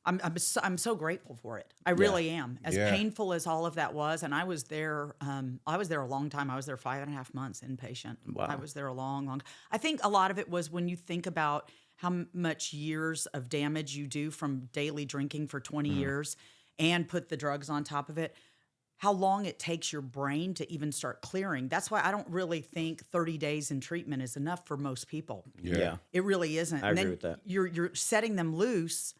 I'm so grateful for it. I really am. As painful as all of that was, and I was there a long time. I was there 5.5 months inpatient. Wow. I was there a long. I think a lot of it was when you think about how much years of damage you do from daily drinking for 20 years and put the drugs on top of it, how long it takes your brain to even start clearing. That's why I don't really think 30 days in treatment is enough for most people. Yeah. It really isn't. I agree with that. You're setting them loose,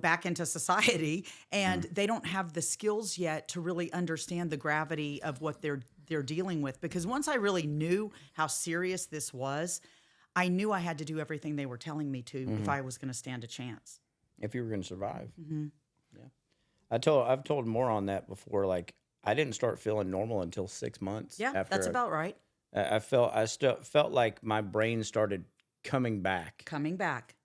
back into society, and they don't have the skills yet to really understand the gravity of what they're dealing with. Because once I really knew how serious this was, I knew I had to do everything they were telling me to if I was going to stand a chance. If you were going to survive. Yeah. I've told more on that before. Like, I didn't start feeling normal until 6 months. Yeah, after that's about right. I still felt like my brain started coming back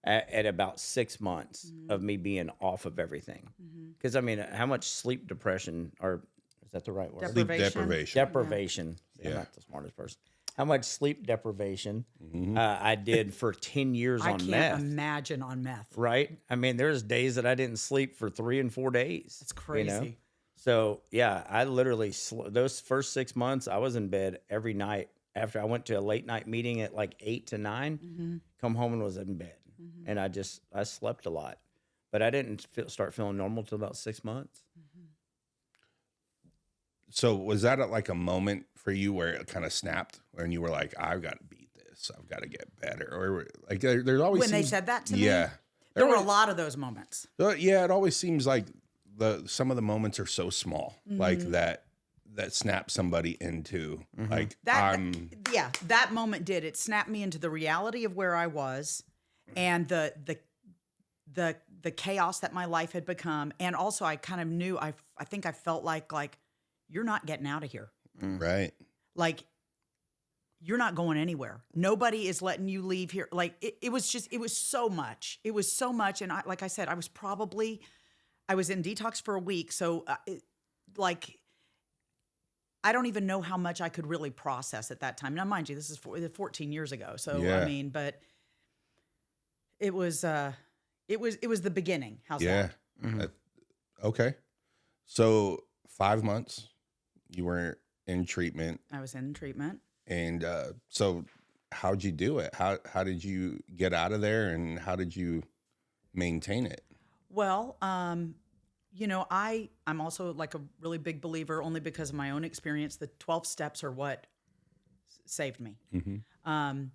at about 6 months of me being off of everything. Because I mean, how much sleep depression, or is that the right word? Sleep deprivation. Deprivation. Yeah. I'm not the smartest person. How much sleep deprivation I did for 10 years on meth. I can't imagine on meth. Right? I mean, there's days that I didn't sleep for 3 and 4 days. It's crazy. So, yeah, I literally, those first 6 months, I was in bed every night. After I went to a late night meeting at like 8 to 9, come home and was in bed. And I slept a lot. But I didn't start feeling normal till about 6 months. So was that like a moment for you where it kind of snapped, when you were like, I've got to beat this, I've got to get better? Or like there's always When they said that to me? Yeah. There were a lot of those moments. Yeah, it always seems like some of the moments are so small, like that snap somebody into like that moment did. It snapped me into the reality of where I was and the chaos that my life had become. And also I kind of knew, I think I felt like you're not getting out of here. Right. Like, you're not going anywhere. Nobody is letting you leave here. Like, it was so much. It was so much. And like I said, I was in detox for a week. So I don't even know how much I could really process at that time. Now, mind you, this is 14 years ago. So, yeah. I mean, but it was the beginning. How's that? Okay. So 5 months you were in treatment. I was in treatment. And so how'd you do it? How did you get out of there, and how did you maintain it? Well, I'm also like a really big believer, only because of my own experience. The 12 steps are what saved me. And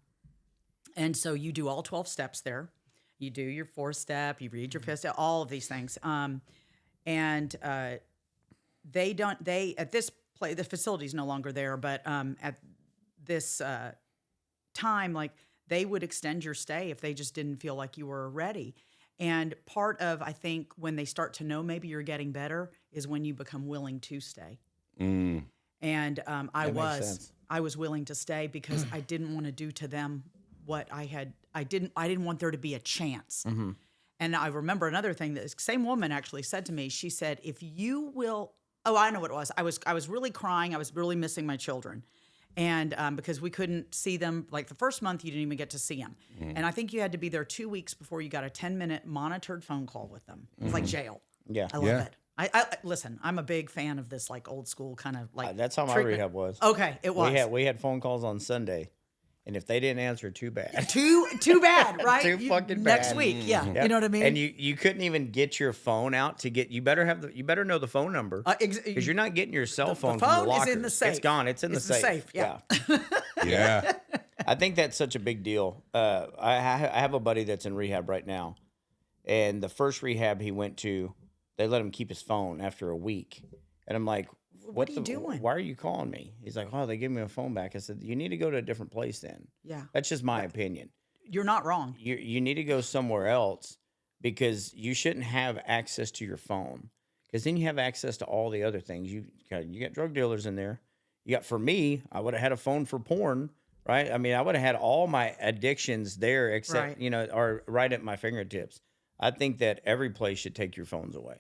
so you do all 12 steps there. You do your 4th step, you read your 5th step, all of these things. At this place, the facility's no longer there, but at this time, like, they would extend your stay if they just didn't feel like you were ready. And part of, I think, when they start to know maybe you're getting better is when you become willing to stay. And I was willing to stay because I didn't want to do to them what I didn't want there to be a chance. And I remember another thing that the same woman actually said to me. She said, if you will, I know what it was. I was really crying. I was really missing my children. And because we couldn't see them, like the first month, you didn't even get to see them. And I think you had to be there 2 weeks before you got a 10-minute monitored phone call with them. It's like jail. Yeah. I love it. I listen, I'm a big fan of this like old school kind of like that's how my treatment. rehab was. Okay, it was. We had phone calls on Sunday, and if they didn't answer, too bad. Too bad, right? Too fucking bad. Next week, yeah. You know what I mean? And you couldn't even get your phone out to get. You better know the phone number because you're not getting your cell phone. The phone from the locker. is in the safe. It's gone. It's in the safe. Yeah. Yeah. I think that's such a big deal. I have a buddy that's in rehab right now, and the first rehab he went to, they let him keep his phone after a week, and I'm like, what are you doing? Why are you calling me? He's like, oh, they gave me a phone back. I said, you need to go to a different place then. Yeah. That's just my opinion. You're not wrong. You need to go somewhere else because you shouldn't have access to your phone. because then you have access to all the other things. You got drug dealers in there. You got, for me, I would have had a phone for porn, right? I mean, I would have had all my addictions there, except Right. are right at my fingertips. I think that every place should take your phones away.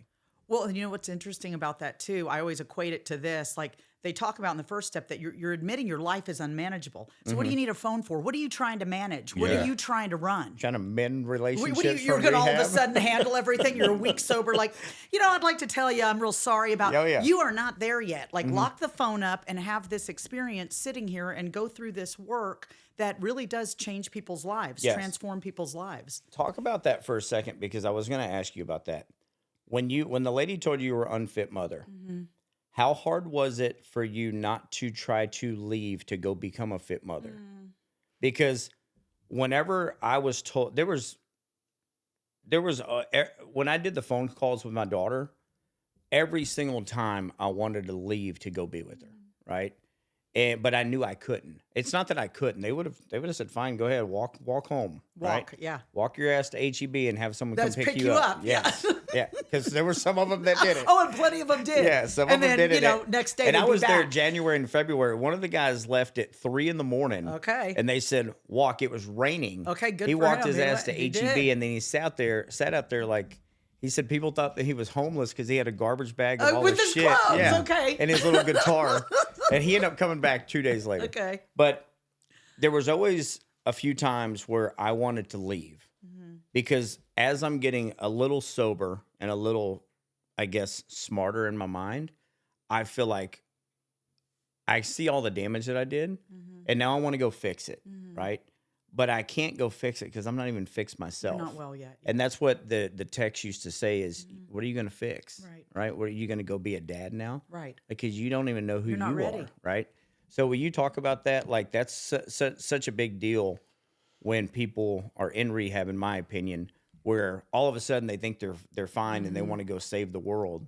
Well, you know what's interesting about that too? I always equate it to this. Like they talk about in the first step that you're admitting your life is unmanageable. So what do you need a phone for? What are you trying to manage? What Yeah. are you trying to run? Trying to mend relationships. What are you, you're from going to all of a rehab? sudden handle everything. You're a week sober. Like, I'd like to tell you, I'm real sorry about, Oh, yeah. you are not there yet. Like lock the phone up and have this experience sitting here and go through this work that really does change people's lives, Yes. transform people's lives. Talk about that for a second, because I was going to ask you about that. When the lady told you were unfit mother, how hard was it for you not to try to leave to go become a fit mother? Because whenever I was told, there was when I did the phone calls with my daughter, every single time I wanted to leave to go be with her, right? But I knew I couldn't. It's not that I couldn't. They would have said, "Fine, go ahead, walk home, right? Yeah. Walk your ass to HEB and have someone That's come pick you up." Yes, yeah, because there were some of them that did it. Oh, and plenty of them did. Yeah, some and of them then, did it. next day and they'd I be was there back. January and February. One of the guys left at 3 a.m. Okay. And they said, "Walk." It was raining. Okay, good He for walked him. his He ass to went- he HEB, did. and then he sat up there like. He said people thought that he was homeless because he had a garbage bag of all with this his shit. clothes, okay. And his little guitar. And he ended up coming back 2 days later. Okay. But there was always a few times where I wanted to leave because as I'm getting a little sober and a little, I guess, smarter in my mind, I feel like I see all the damage that I did and now I want to go fix it, right? But I can't go fix it because I'm not even fixed myself. You're not well yet. And that's what the text used to say is, what are you going to fix? Right. What are you going to go be a dad now? Right. Because you don't even know who You're not you ready. are, right? So will you talk about that? Like that's such a big deal when people are in rehab, in my opinion, where all of a sudden they think they're fine and they want to go save the world,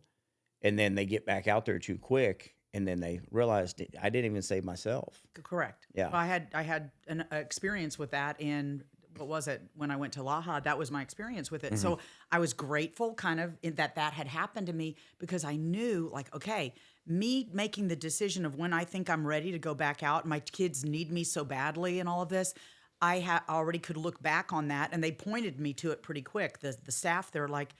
and then they get back out there too quick, and then they realize I didn't even save myself. Correct. Yeah. Well, I had an experience with that in, what was it, when I went to Laha? That was my experience with it. So I was grateful kind of that had happened to me, because I knew, like, okay, me making the decision of when I think I'm ready to go back out, my kids need me so badly and all of this, I already could look back on that, and they pointed me to it pretty quick. The staff, they're like,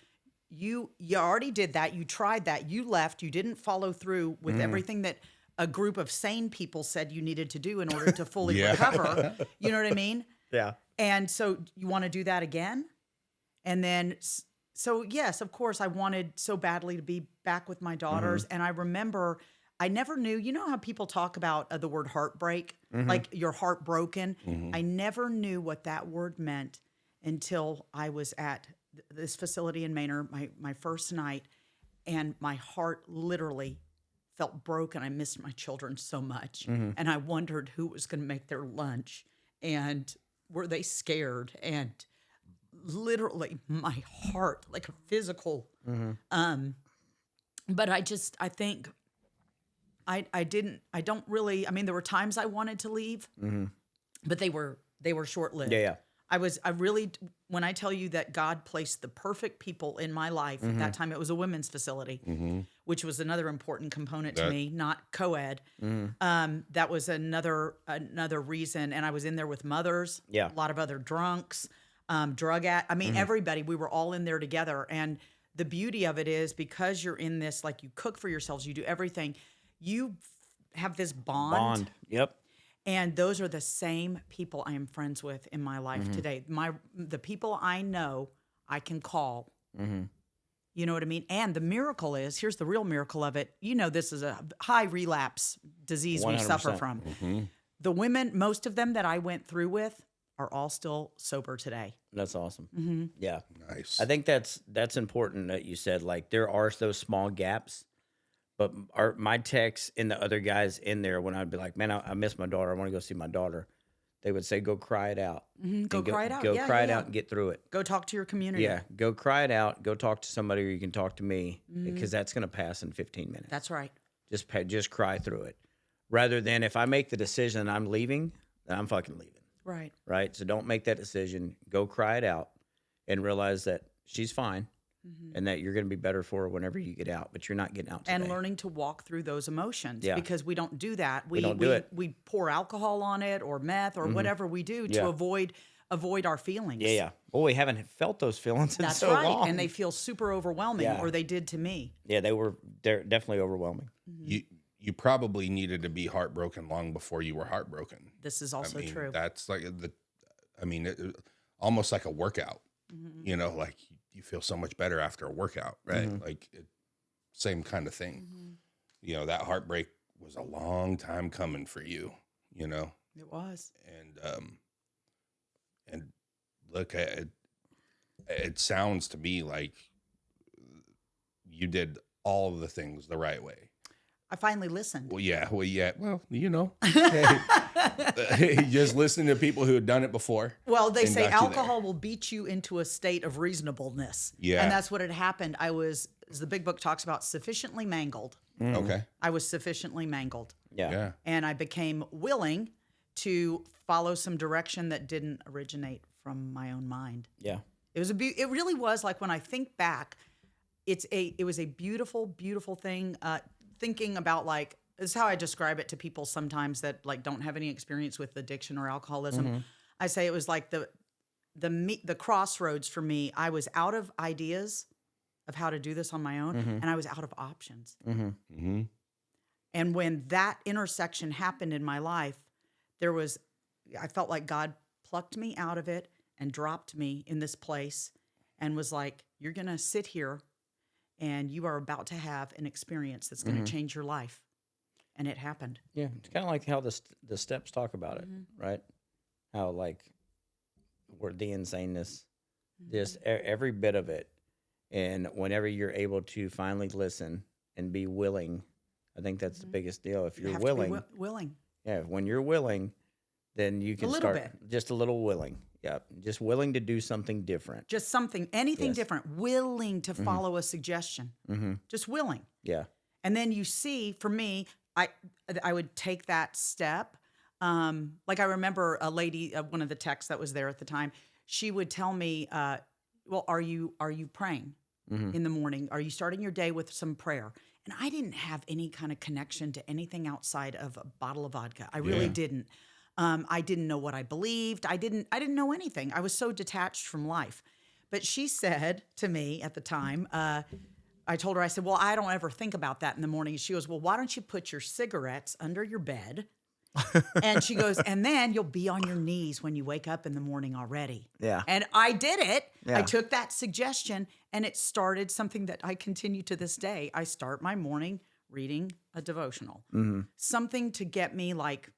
you already did that. You tried that. You left. You didn't follow through with everything that a group of sane people said you needed to do in order to fully recover. You know what I mean? Yeah. And so you want to do that again? And then, so yes, of course, I wanted so badly to be back with my daughters. And I remember I never knew, you know how people talk about the word heartbreak, like your heart broken? I never knew what that word meant until I was at this facility in Manor, my first night, and my heart literally felt broken. I missed my children so much. And I wondered who was going to make their lunch, and were they scared? And literally my heart, like a physical, but I think I don't really, I mean, there were times I wanted to leave, but they were short-lived. Yeah. I really, when I tell you that God placed the perfect people in my life, at that time it was a women's facility, which was another important component to me, not co-ed. That was another reason. And I was in there with mothers, Yeah. a lot of other drunks, everybody, we were all in there together. And the beauty of it is, because you're in this, like, you cook for yourselves, you do everything, you have this bond. Yep. And those are the same people I am friends with in my life today. The people I know I can call. You know what I mean? And the miracle is, here's the real miracle of it. You know, this is a high relapse disease we suffer 100%. from. The women, most of them that I went through with, are all still sober today. That's awesome. Yeah. Nice. I think that's important that you said, like, there are those small gaps. But my texts and the other guys in there, when I'd be like, man, I miss my daughter, I want to go see my daughter, they would say, go cry it out. Go cry it out. Go Yeah, cry it yeah. out and get through it. Go talk to your community. Yeah, go cry it out. Go talk to somebody, or you can talk to me, because that's going to pass in 15 minutes. That's right. Just cry through it. Rather than, if I make the decision and I'm leaving, then I'm fucking leaving. Right. Right? So don't make that decision. Go cry it out and realize that she's fine. and that you're going to be better for whenever you get out, but you're not getting out today. And learning to walk through those emotions because we don't do that. We don't do it. We pour alcohol on it or meth or whatever we do to avoid our feelings. Yeah. Well, we haven't felt those feelings in That's so right. long. And they feel super overwhelming, or they did to me. Yeah, they're definitely overwhelming. You probably needed to be heartbroken long before you were heartbroken. This is also true. That's like almost like a workout. You know, like you feel so much better after a workout, right? Like same kind of thing. You know, that heartbreak was a long time coming for you, you know? It was. And look, it sounds to me like you did all of the things the right way. I finally listened. Well, you know, just listening to people who had done it before. Well, they and say got you there. alcohol will beat you into a state of reasonableness. Yeah. And that's what had happened. I was, as the big book talks about, sufficiently mangled. Okay. I was sufficiently mangled. Yeah. And I became willing to follow some direction that didn't originate from my own mind. Yeah. It was it really was, like, when I think back, it was a beautiful, beautiful thing. Thinking about, like, this is how I describe it to people sometimes that, like, don't have any experience with addiction or alcoholism. I say it was like the crossroads for me. I was out of ideas of how to do this on my own, and I was out of options. And when that intersection happened in my life, I felt like God plucked me out of it and dropped me in this place and was like, you're going to sit here and you are about to have an experience that's going to change your life. And it happened. Yeah. It's kind of like how the steps talk about it, right? How, like, where the insaneness, just every bit of it. And whenever you're able to finally listen and be willing, I think that's the biggest deal. If You you're have willing, to be willing. yeah, when you're willing, then you can little start just a little willing. Yeah, just willing to do something different. Just something, anything Yes. different, willing to follow a suggestion. Just willing. Yeah. And then you see, for me, I would take that step. Like, I remember a lady, one of the techs that was there at the time, she would tell me, well, are you praying in the morning? Are you starting your day with some prayer? And I didn't have any kind of connection to anything outside of a bottle of vodka. I really didn't. I didn't know what I believed. I didn't know anything. I was so detached from life. But she said to me at the time, I told her, I said, well, I don't ever think about that in the morning. She goes, well, why don't you put your cigarettes under your bed? And she goes, and then you'll be on your knees when you wake up in the morning already. Yeah. And I did it. Yeah. I took that suggestion, and it started something that I continue to this day. I start my morning reading a devotional, something to get me, like,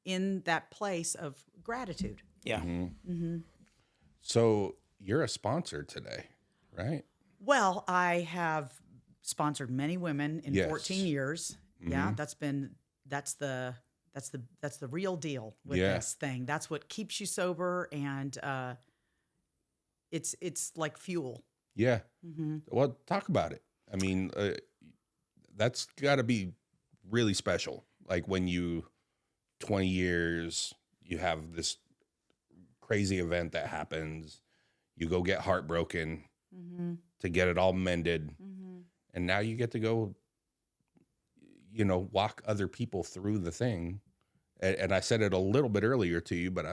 in that place of gratitude. Yeah. So you're a sponsor today, right? Well, I have sponsored many women in Yes. 14 years. Yeah, that's the real deal with this thing. That's what keeps you sober, and it's like fuel. Yeah. Well, talk about it. I mean, that's got to be really special. Like, when 20 years, you have this crazy event that happens, you go get heartbroken to get it all mended, and now you get to go, walk other people through the thing. And I said it a little bit earlier to you, but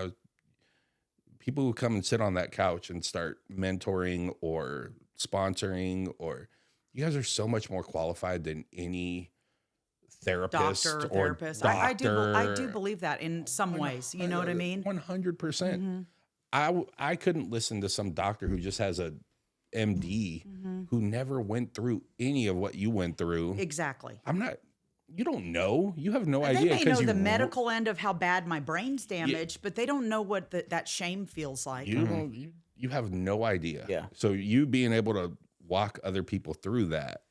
people who come and sit on that couch and start mentoring or sponsoring, or you guys are so much more qualified than any therapist Doctor, or therapist. doctor. I do believe that in some ways. You know what I mean? 100%. I couldn't listen to some doctor who just has a MD who never went through any of what you went through. Exactly. You don't know. You have no They idea. may know 'cause the you- medical end of how bad my brain's damaged, but they don't know what that shame feels like. You have no idea. Yeah. So you being able to walk other people through that.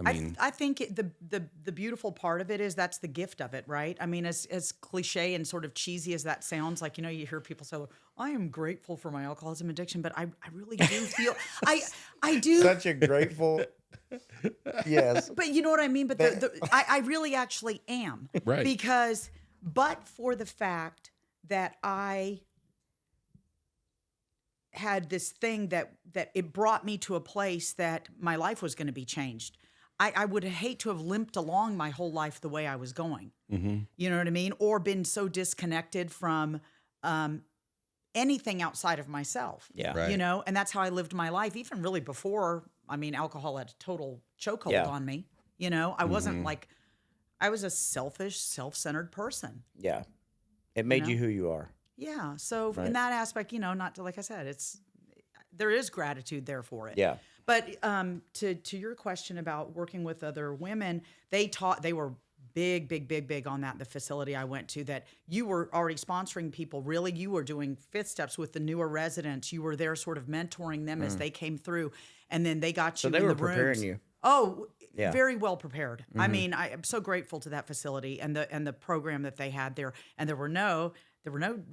I think the beautiful part of it is that's the gift of it, right? I mean, as cliche and sort of cheesy as that sounds, like, you hear people say, I am grateful for my alcoholism addiction, but I really do feel, I do. Such a grateful, yes. But you know what I mean? But I really actually am. Right. Because, but for the fact that I had this thing that it brought me to a place that my life was going to be changed. I would hate to have limped along my whole life the way I was going. You know what I mean? Or been so disconnected from anything outside of myself. Yeah. Right. You know, and that's how I lived my life, even really before. I mean, alcohol had a total chokehold on me. You know, I wasn't like, I was a selfish, self-centered person. Yeah. It made know? you who you are. Yeah. So Right. in that aspect, you know, not to, like I said, there is gratitude there for it. Yeah. But to your question about working with other women, they were big on that. The facility I went to, that you were already sponsoring people. Really, you were doing fifth steps with the newer residents. You were there, sort of mentoring them as they came through, and then they got you. So they in were the preparing rooms. you. Oh, Yeah. very well prepared. I mean, I am so grateful to that facility and the program that they had there. And there were no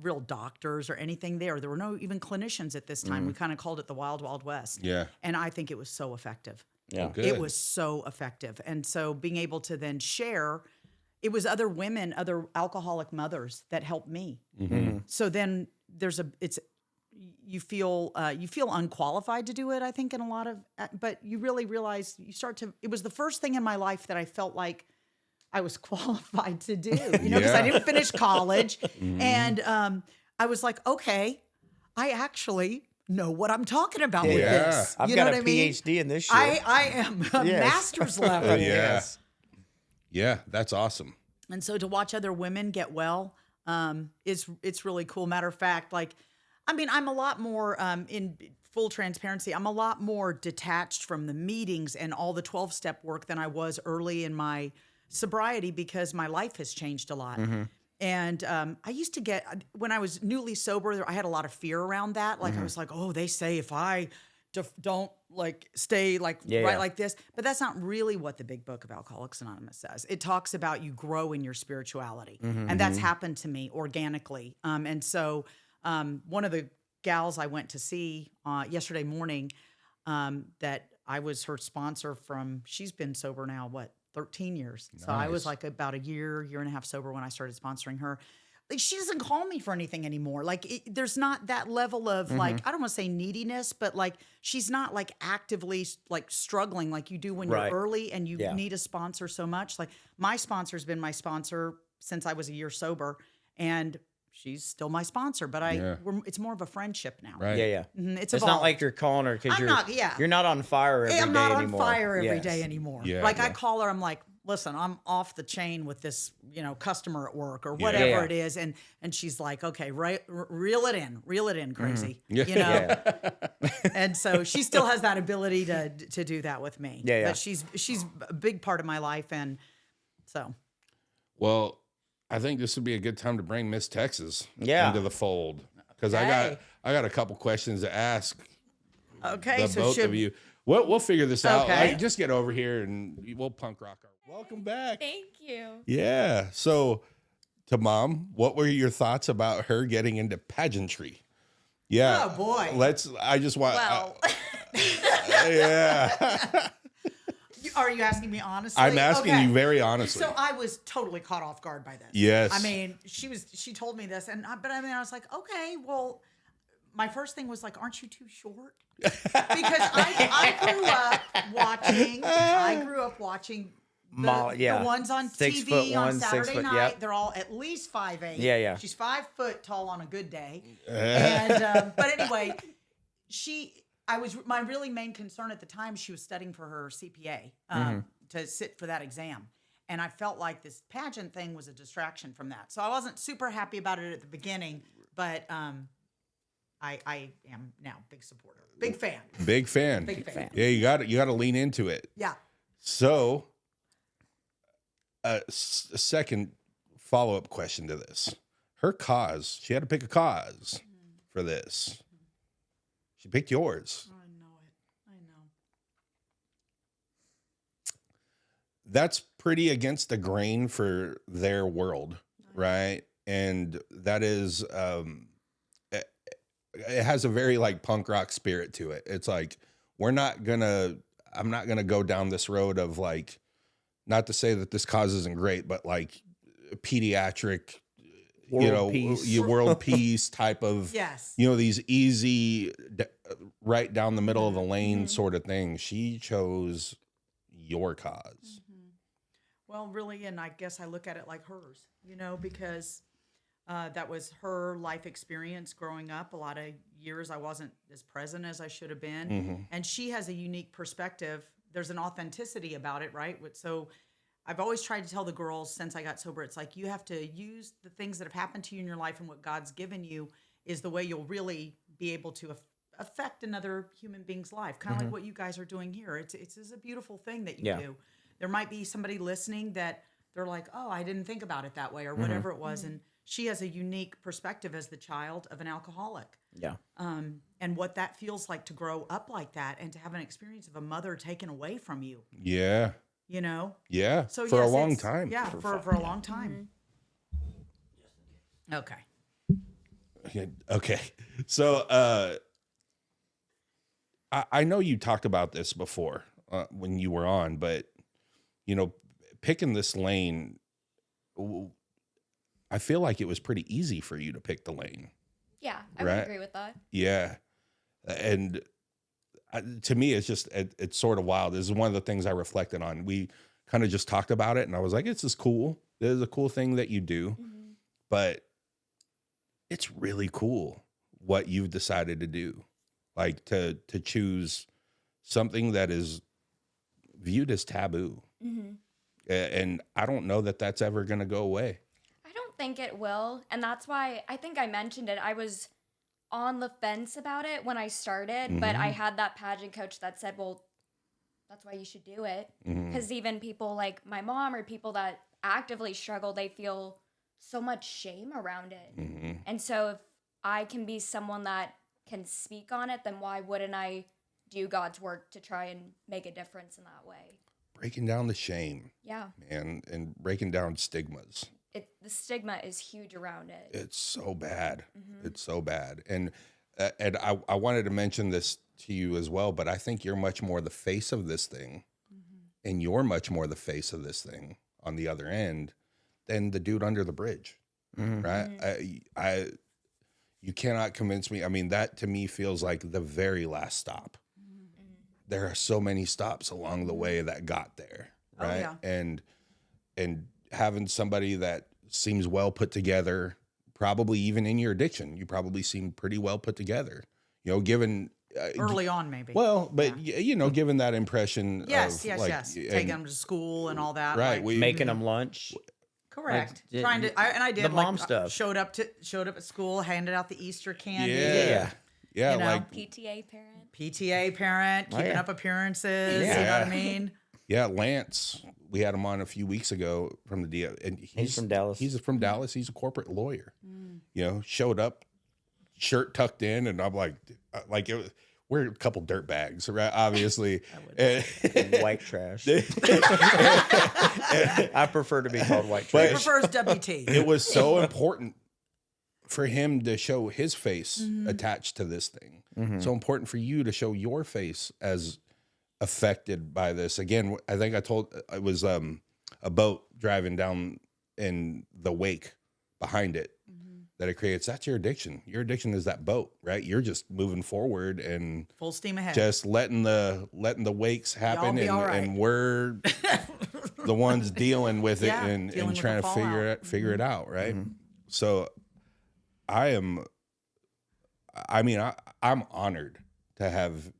real doctors or anything there. There were no even clinicians at this time. We kind of called it the Wild Wild West. Yeah. And I think it was so effective. Yeah. Good. It was so effective. And so being able to then share, it was other women, other alcoholic mothers that helped me. So then you feel unqualified to do it, I think, in a lot of, but you really realize it was the first thing in my life that I felt like I was qualified to do, you know, because I didn't finish college. And I was like, okay, I actually know what I'm talking about with this. I've You got know a what I mean? PhD in this shit. I am a master's level. Yeah. Yeah, that's awesome. And so to watch other women get well, it's really cool. Matter of fact, like, I mean, I'm a lot more, in full transparency, I'm a lot more detached from the meetings and all the 12-step work than I was early in my sobriety, because my life has changed a lot. And I used to get, when I was newly sober, I had a lot of fear around that. Like, I was like, oh, they say if I don't like stay like like this. But that's not really what the big book of Alcoholics Anonymous says. It talks about you grow in your spirituality. And that's happened to me organically. And so one of the gals I went to see yesterday morning, that I was her sponsor she's been sober now, 13 years. So I was like about a year and a half sober when I started sponsoring her. Like, she doesn't call me for anything anymore. Like, there's not that level of like, I don't want to say neediness, but like, she's not like actively like struggling like you do when you're early and you need a sponsor so much. Like, my sponsor's been my sponsor since I was a year sober, and she's still my sponsor, but it's more of a friendship now. Right. Yeah. It's It's evolved. not like you're calling her because you're not on fire every day I'm not anymore. on fire every Yes. day anymore. Yeah, Like, yeah. I call her, I'm like, listen, I'm off the chain with this, you know, customer at work or whatever it is. And she's like, okay, reel it in, crazy. Yeah. You know? And so she still has that ability to do that with me. Yeah. But she's a big part of my life. And so. Well, I think this would be a good time to bring Miss Texas into the fold, because Okay. I got a couple questions to ask Okay. the both of you. We'll figure this out. Okay. Like, just get over here and we'll punk rock our. Welcome back. Thank you. Yeah. So, to Mom, what were your thoughts about her getting into pageantry? Yeah. Oh, boy. I just want. Well, Yeah. Are you asking me honestly? I'm asking Okay. you very honestly. So I was totally caught off guard by this. Yes. I mean, she told me this, but I mean, I was like, okay, well, my first thing was like, aren't you too short? Because I grew up watching the ones on 6 TV foot on one, 6 Saturday foot, night. yep. They're all at least 5'8". Yeah. She's 5 foot tall on a good day. And but anyway, my really main concern at the time, she was studying for her CPA to sit for that exam. And I felt like this pageant thing was a distraction from that. So I wasn't super happy about it at the beginning, but I am now big supporter, big fan. Big fan. Big fan. Yeah, you got to lean into it. Yeah. So, a second follow-up question to this. Her cause, she had to pick a cause for this. She picked yours. I know it. I know. That's pretty against the grain for their world, right? And that is, it has a very like punk rock spirit to it. It's like, I'm not gonna go down this road of like, not to say that this cause isn't great, but like pediatric, World peace. your world peace type of, Yes. these easy, right down the middle of the lane sort of thing. She chose your cause. Well, really, and I guess I look at it like hers, because that was her life experience growing up. A lot of years I wasn't as present as I should have been. And she has a unique perspective. There's an authenticity about it, right? So I've always tried to tell the girls since I got sober, it's like you have to use the things that have happened to you in your life, and what God's given you is the way you'll really be able to affect another human being's life. Kind of like what you guys are doing here. It's a beautiful thing that you do. There might be somebody listening that they're like, oh, I didn't think about it that way, or whatever it was. And she has a unique perspective as the child of an alcoholic. Yeah. And what that feels like to grow up like that and to have an experience of a mother taken away from you, Yeah. Yeah. So for a yes, long it's- time. Yeah, for a long time. Okay. Yeah, okay. So I know you talked about this before when you were on, but picking this lane, I feel like it was pretty easy for you to pick the lane. Yeah, I would agree with that. Yeah. And to me, it's just, it's sort of wild. This is one of the things I reflected on. We kind of just talked about it, and I was like, this is cool. This is a cool thing that you do, but it's really cool what you've decided to do. Like to choose something that is viewed as taboo. And I don't know that that's ever going to go away. I don't think it will. And that's why I think I mentioned it. I was on the fence about it when I started, but I had that pageant coach that said, well, that's why you should do it. Because even people like my mom or people that actively struggle, they feel so much shame around it. And so if I can be someone that can speak on it, then why wouldn't I do God's work to try and make a difference in that way? Breaking down the shame. Yeah. Man, and breaking down stigmas. The stigma is huge around it. It's so bad. It's so bad. And I wanted to mention this to you as well, but I think you're much more the face of this thing, and you're much more the face of this thing on the other end than the dude under the bridge, right? You cannot convince me. I mean, that to me feels like the very last stop. There are so many stops along the way that got there, right? Oh, yeah. And having somebody that seems well put together, probably even in your addiction, you probably seem pretty well put together, given Early on, maybe. well, but given that impression, Yes, of, yes, like, yes. and- Taking them to school and all that. right? like- Making them lunch. correct. like, Trying to, I did the mom stuff. Showed up at school, handed out the Easter candy. yeah, You know, like PTA parent. PTA parent, keeping yeah. up appearances. Yeah. You know what I mean? yeah, Lance. We had him on a few weeks ago from the DA, and He's from Dallas. He's from Dallas. He's a corporate lawyer. Showed up, shirt tucked in, and I'm like we're a couple dirt bags, right? Obviously, White trash. I prefer to be called white But- trash. Prefers WT. it was so important for him to show his face attached to this thing. So important for you to show your face as affected by this. Again, I think I told it was a boat driving down in the wake behind it that it creates. That's your addiction. Your addiction is that boat, right? You're just moving forward and Full steam ahead. just letting the wakes happen, be all right. and we're the ones dealing with it Yeah, and dealing with trying the to figure it out, right? So I'm honored to have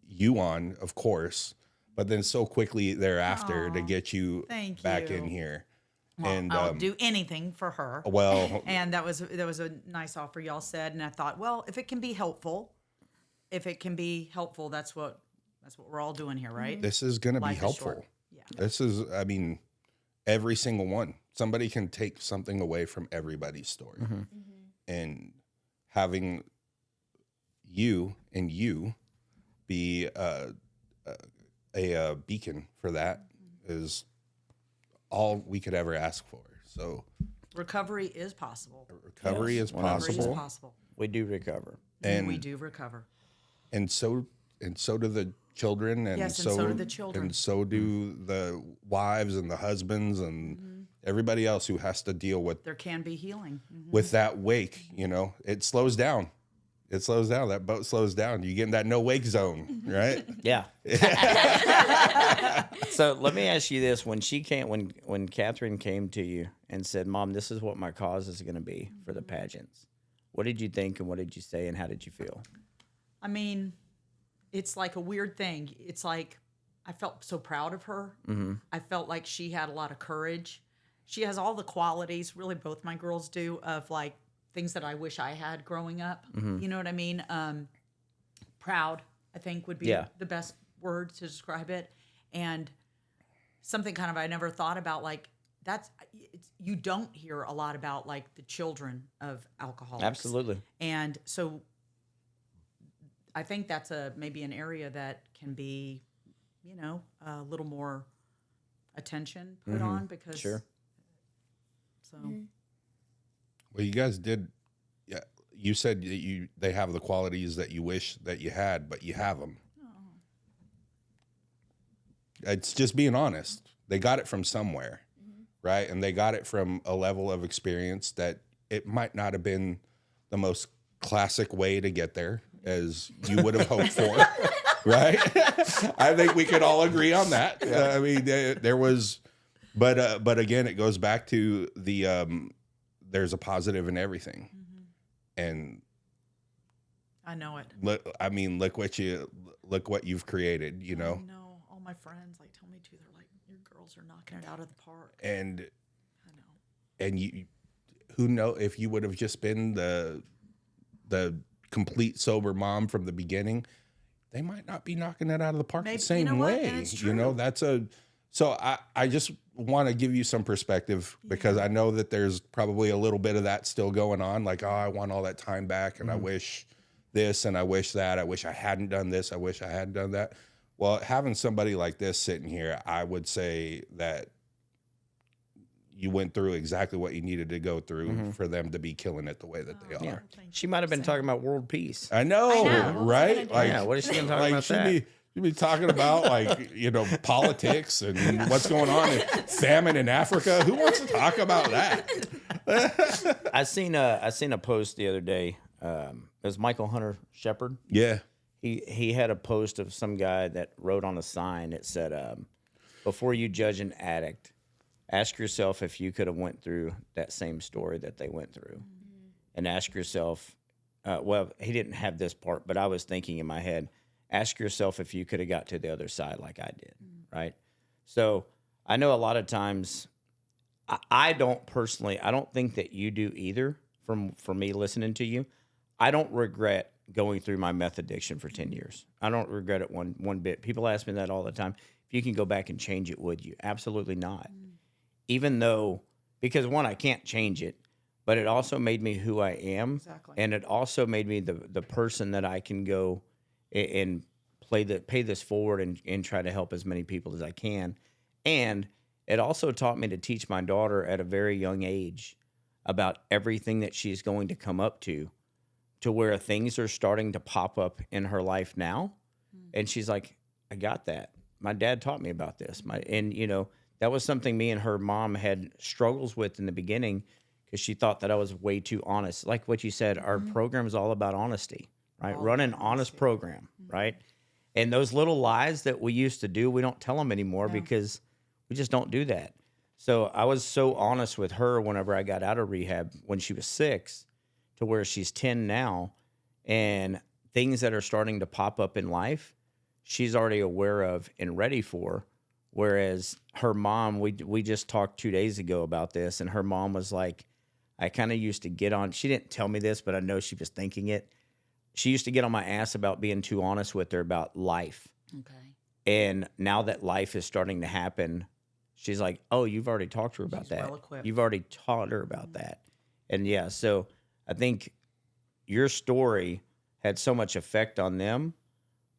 you on, of course, but then so quickly thereafter to get you thank back you. in here. Well, and I'll do anything for her. well, And that was a nice offer y'all said, and I thought, well, if it can be helpful, that's what we're all doing here, right? this is going to be Life is helpful. short. Yeah. This is, every single one. Somebody can take something away from everybody's story. And having you be a beacon for that is all we could ever ask for. So Recovery is possible. recovery Yes, is 100%. Recovery is possible, possible. We do recover. and we do recover. and so do the children, and Yes, and so do the children. and so do the wives and the husbands, and everybody else who has to deal with There can be healing. Mhm. with that wake, you know, it slows down. It slows down. That boat slows down. You get in that no wake zone, right? Yeah. So let me ask you this: when Kathrine came to you and said, "Mom, this is what my cause is going to be for the pageants," what did you think and what did you say and how did you feel? I mean, it's like a weird thing. It's like I felt so proud of her. Mm-hmm. I felt like she had a lot of courage. She has all the qualities, really both my girls do, of like things that I wish I had growing up. Mm-hmm. You know what I mean? Proud, I think, would be Yeah. the best word to describe it. And something kind of I never thought about, like, you don't hear a lot about like the children of alcoholics. Absolutely. And so I think that's maybe an area that can be, you know, a little more attention put on because. Sure. So. Well, you guys did. Yeah, you said that they have the qualities that you wish that you had, but you have them. It's just being honest. They got it from somewhere, right? And they got it from a level of experience that it might not have been the most classic way to get there as you would have hoped for, right? I think we could all agree on that. I mean, there was, but again, it goes back to the there's a positive in everything, and I know it. I mean, look what you've created, you know. I know. All my friends like tell me too. They're like, your girls are knocking it out of the park. And I know. and you, who know if you would have just been the complete sober mom from the beginning, they might not be knocking it out of the park Maybe, the same you know what? way. And it's You know, true. so I just want to give you some perspective because I know that there's probably a little bit of that still going on. Like, oh, I want all that time back and I wish this and I wish that. I wish I hadn't done this. I wish I hadn't done that. Well, having somebody like this sitting here, I would say that you went through exactly what you needed to go through for them to be killing it the way that they are. Yeah. She might have been talking about world peace. I know, I know. What was I right? gonna do? Like, Yeah, what is she going to talk like about that? You'd be talking about like, you know, politics and what's going on in famine in Africa. Who wants to talk about that? I seen a post the other day. It was Michael Hunter Shepherd. Yeah. He had a post of some guy that wrote on a sign that said, before you judge an addict, ask yourself if you could have went through that same story that they went through. And ask yourself, well, he didn't have this part, but I was thinking in my head, ask yourself if you could have got to the other side like I did, right? So I know a lot of times, I don't think that you do either from me listening to you. I don't regret going through my meth addiction for 10 years. I don't regret it one bit. People ask me that all the time. If you can go back and change it, would you? Absolutely not. Even though, because one, I can't change it, but it also made me who I am. Exactly. And it also made me the person that I can go and pay this forward and try to help as many people as I can. And it also taught me to teach my daughter at a very young age about everything that she's going to come up to where things are starting to pop up in her life now. And she's like, I got that. My dad taught me about this. And you know, that was something me and her mom had struggles with in the beginning because she thought that I was way too honest. Like what you said, our program is all about honesty, right? Run an honest program, right? And those little lies that we used to do, we don't tell them anymore because we just don't do that. So I was so honest with her whenever I got out of rehab when she was 6 to where she's 10 now, and things that are starting to pop up in life, she's already aware of and ready for. Whereas her mom, we just talked 2 days ago about this, and her mom was like, I kind of used to get on, she didn't tell me this, but I know she was thinking it. She used to get on my ass about being too honest with her about life. Okay. And now that life is starting to happen, she's like, oh, you've already talked to her about She's that. well-equipped. You've already taught her about that. And yeah, so I think your story had so much effect on them,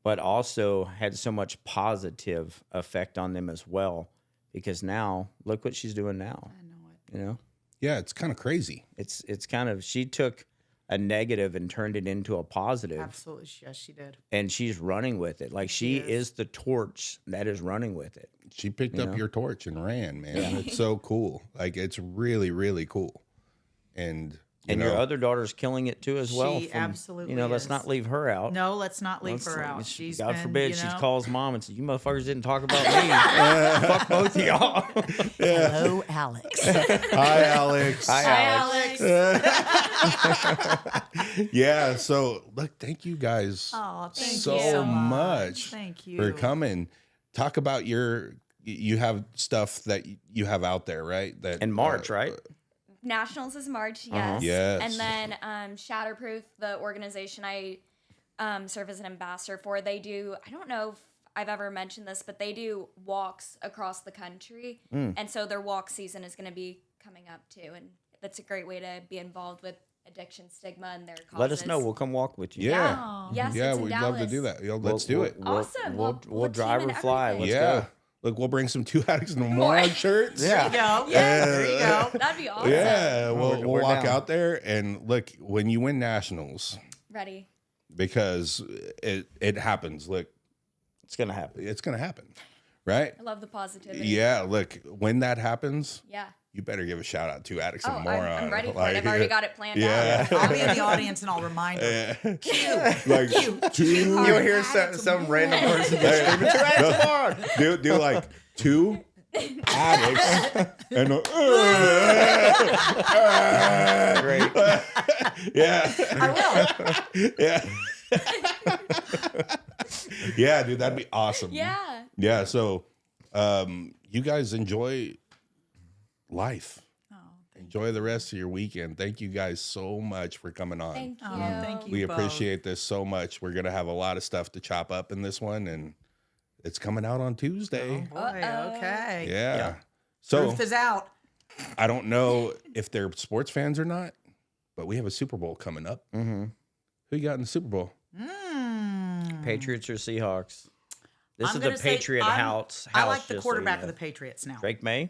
but also had so much positive effect on them as well. Because now, look what she's doing now. I know it. You know, Yeah, it's kind of crazy. it's kind of, she took a negative and turned it into a positive. Absolutely. Yes, she did. And she's running with it. Like she is the torch that is running with it. She picked up your torch and ran, man. It's so cool. Like it's really, really cool. And your other daughter's killing it too as well. She absolutely let's is. not leave her out. No, let's not leave her out. She's God been, forbid she you know, calls mom and says, "You motherfuckers didn't talk about me." Fuck both of y'all. Hello, Alex. Hi, Alex. Hi, Alex. Yeah. So look, thank you guys Oh, thank so you so much Thank you for coming. Talk about you have stuff that you have out there, right? That In March, right? Nationals is March, yes. Yes. And then Shatterproof, the organization I serve as an ambassador for, they do, I don't know if I've ever mentioned this, but they do walks across the country. And so their walk season is going to be coming up too. And that's a great way to be involved with addiction stigma and their causes. Let us know. We'll come walk with you. Yeah. Yes, Yeah, it's in we'd love to Dallas. do that. Let's do it. Awesome. We'll We'll drive team or and fly. everything. Let's go. Look, we'll bring some 2 addicts and a moron shirts. There you go. Yes. There you go. That'd be awesome. Yeah, we'll we're walk down. out there and look when you win nationals Ready. because it happens. Look, It's gonna happen. it's gonna happen, right? I love the positivity. Yeah, look, when that happens, Yeah. you better give a shout out to Addicts Oh, and Moron. I'm ready for it. I've already got it planned out. I'll be in the audience and I'll remind her. Like two. You'll hear some random person just screaming, "Two addicts tomorrow!" Do like 2 addicts and Great. yeah, I will. yeah, yeah, dude, that'd be awesome. Yeah. Yeah. So, you guys enjoy life. Enjoy the rest of your weekend. Thank you guys so much for coming on. Thank you. Thank you. We both. appreciate this so much. We're gonna have a lot of stuff to chop up in this one, and it's coming out on Tuesday. Boy, okay. Yeah. So Truth is out. I don't know if they're sports fans or not, but we have a Super Bowl coming up. Mm-hmm. Who you got in the Super Bowl? Patriots or Seahawks? This I'm is gonna the say Patriot house. I like the just so quarterback you of know. the Patriots now. Drake May.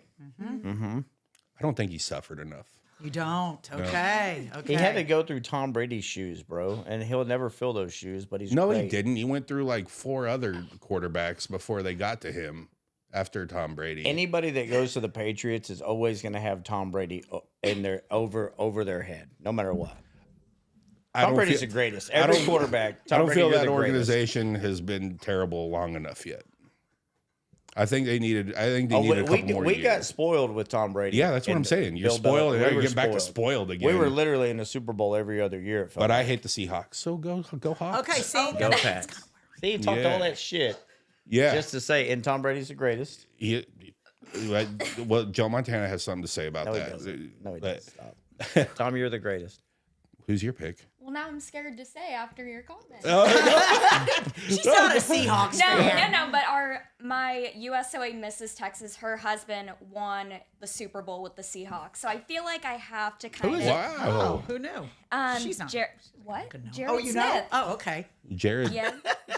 I don't think he suffered enough. You don't. Okay. Okay. He had to go through Tom Brady's shoes, bro, and he'll never fill those shoes. But he's No, great. he didn't. He went through like 4 other quarterbacks before they got to him after Tom Brady. Anybody that goes to the Patriots is always going to have Tom Brady in their over their head, no matter what. Tom Brady's the greatest. Every quarterback. Tom I don't Brady, feel you're that the greatest. organization has been terrible long enough yet. I think they needed a couple more we years. got spoiled with Tom Brady. Yeah, that's what I'm and saying. You're Bill spoiled, Belichick. and We you were get back to spoiled again. We were literally in the Super Bowl every other year. It felt But like. I hate the Seahawks. So go Hawks. Okay. See. Go Pats. See, he talked all that shit Yeah. just to say, and Tom Brady's the greatest. Well, Joe Montana has something to say about No, he that. doesn't. No, he But doesn't. Stop. Tom, you're the greatest. Who's your pick? Well, now I'm scared to say after your comment. She's not a Seahawks fan. No, but my USOA Mrs. Texas, her husband won the Super Bowl with the Seahawks. So I feel like I have to kind of Wow. Oh, who knew? She's not. what? Could know. Jared Oh, you Smith. know? Oh, okay. Jared Yeah.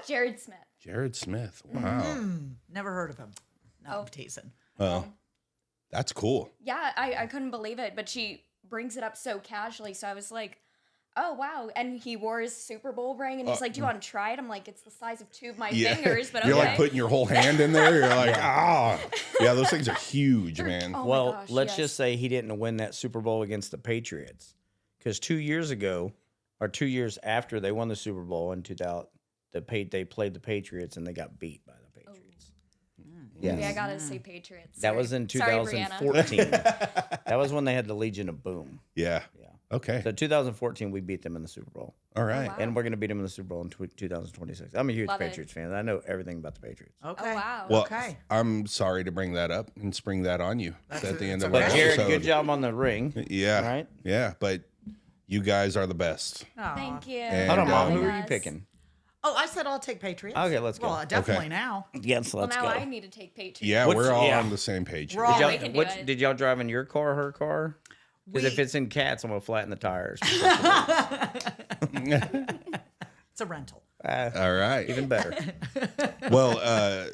Jared Smith. Jared Smith. Wow. Never heard of him. No, Oh. I'm teasing. Well, that's cool. Yeah, I couldn't believe it, but she brings it up so casually. So I was like, oh, wow. And he wore his Super Bowl ring, and he's like, do you want to try it? I'm like, it's the size of 2 of my fingers, but okay. You're like putting your whole hand in there. You're like, yeah, those things are huge, man. Oh my Well, gosh, let's yes. just say he didn't win that Super Bowl against the Patriots because 2 years ago, or 2 years after they won the Super Bowl in 2000, they played the Patriots and they got beat by the Patriots. Yes. Yeah, I gotta say Patriots. That Sorry. was in Sorry, Brianna. 2014. That was when they had the Legion of Boom. Yeah. Yeah. Okay. So 2014, we beat them in the Super Bowl. All right. wow. And we're going to beat them in the Super Bowl in 2026. I'm a huge Love it. Patriots fan. I know everything about the Patriots. Okay. wow. Well, Okay. I'm sorry to bring that up and spring that on you at the end of But our Jared, episode. good job on the ring. Yeah. Right? Yeah. But you guys are the best. Aw. Thank you. And, Hold on, Mom. um, Who are you picking? Oh, I said I'll take Patriots. Okay, let's go. Well, definitely Okay. now. Yes, Well, let's now go. I need to take Patriots. Yeah, What's- we're all yeah. on the same page. We're here. all- Yeah, we can do it. Did y'all drive in your car or her car? Because if We- it's in Cats, I'm going to flatten the tires. It's a rental. All right. Even better. Well,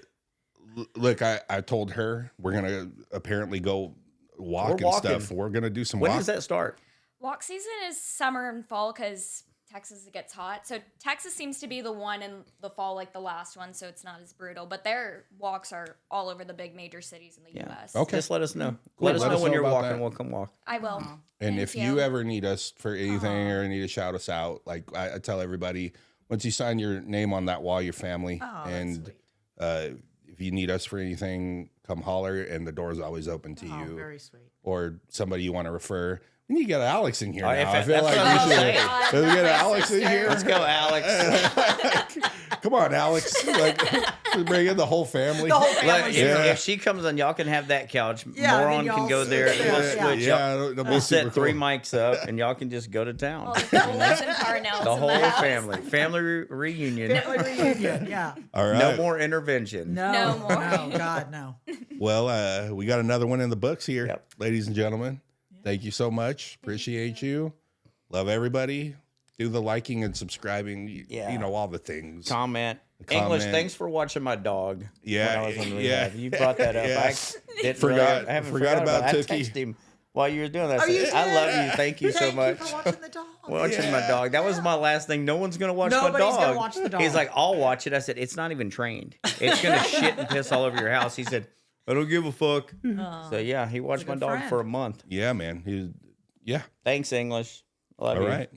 look, I told her we're gonna apparently go walk We're and walking. stuff. We're gonna do some When walk. does that start? Walk season is summer and fall because Texas gets hot. So Texas seems to be the one in the fall, like the last one, so it's not as brutal. But their walks are all over the big major cities in the U.S. Okay. Just let us know. Cool. Let us know when you're about walking. that. We'll come walk. I will. And Thank if you ever need us for anything or need to shout us out, like I tell everybody, once you sign your name on that wall, your family, and if you need us for anything, come holler, and the door's always open to you. Very sweet. Or somebody you want to refer. We need to get Alex in here Oh, now. if I it- feel that's like what I was we saying. should. Let's get Alex in here. Let's go, Alex. Come on, Alex. Like, bring in the whole family. The whole Look, family's if, here. if she comes on, y'all can have that couch. Yeah, then Moron can y'all go there. sit We'll there. switch. Yeah, Y'all- it'll be We'll super set 3 cool. mics up, and y'all can just go to town. All the Susan Parnells The in whole the house. family reunion. Family reunion. Yeah. All right. No more intervention. No more. No, God, no. Well, we got another one in the books here, Yep. ladies and gentlemen. Thank you so much. Appreciate you. Love everybody. Do the liking and subscribing. Yeah. You know, all the things. Comment. Comment. English, thanks for watching my dog. Yeah, when I was on the yeah. rehab. You brought that up. Yeah. I didn't Forgot- I haven't forgot forgot about about it. I Tookie. texted him while you were doing that. I Oh, you said, I did? love you. Thank you so Thank much. you for watching the dog. Watching my dog. That was my last thing. No one's gonna watch Nobody's my dog. gonna watch the dog. He's like, I'll watch it. I said, it's not even trained. It's gonna shit and piss all over your house. He said, I don't give a fuck. So yeah, he watched my good dog friend. for a month. Yeah, man. Yeah. Thanks, English. Love All you. right.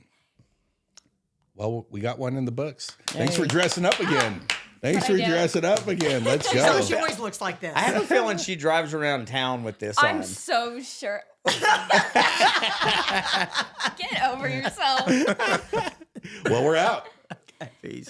Well, we got one in the books. Thanks for dressing up again. Thanks for I do. dressing up again. Let's So go. she always looks like this. I have a feeling she drives around town with this I'm on. so sure. Get over yourself. Well, we're out. Peace.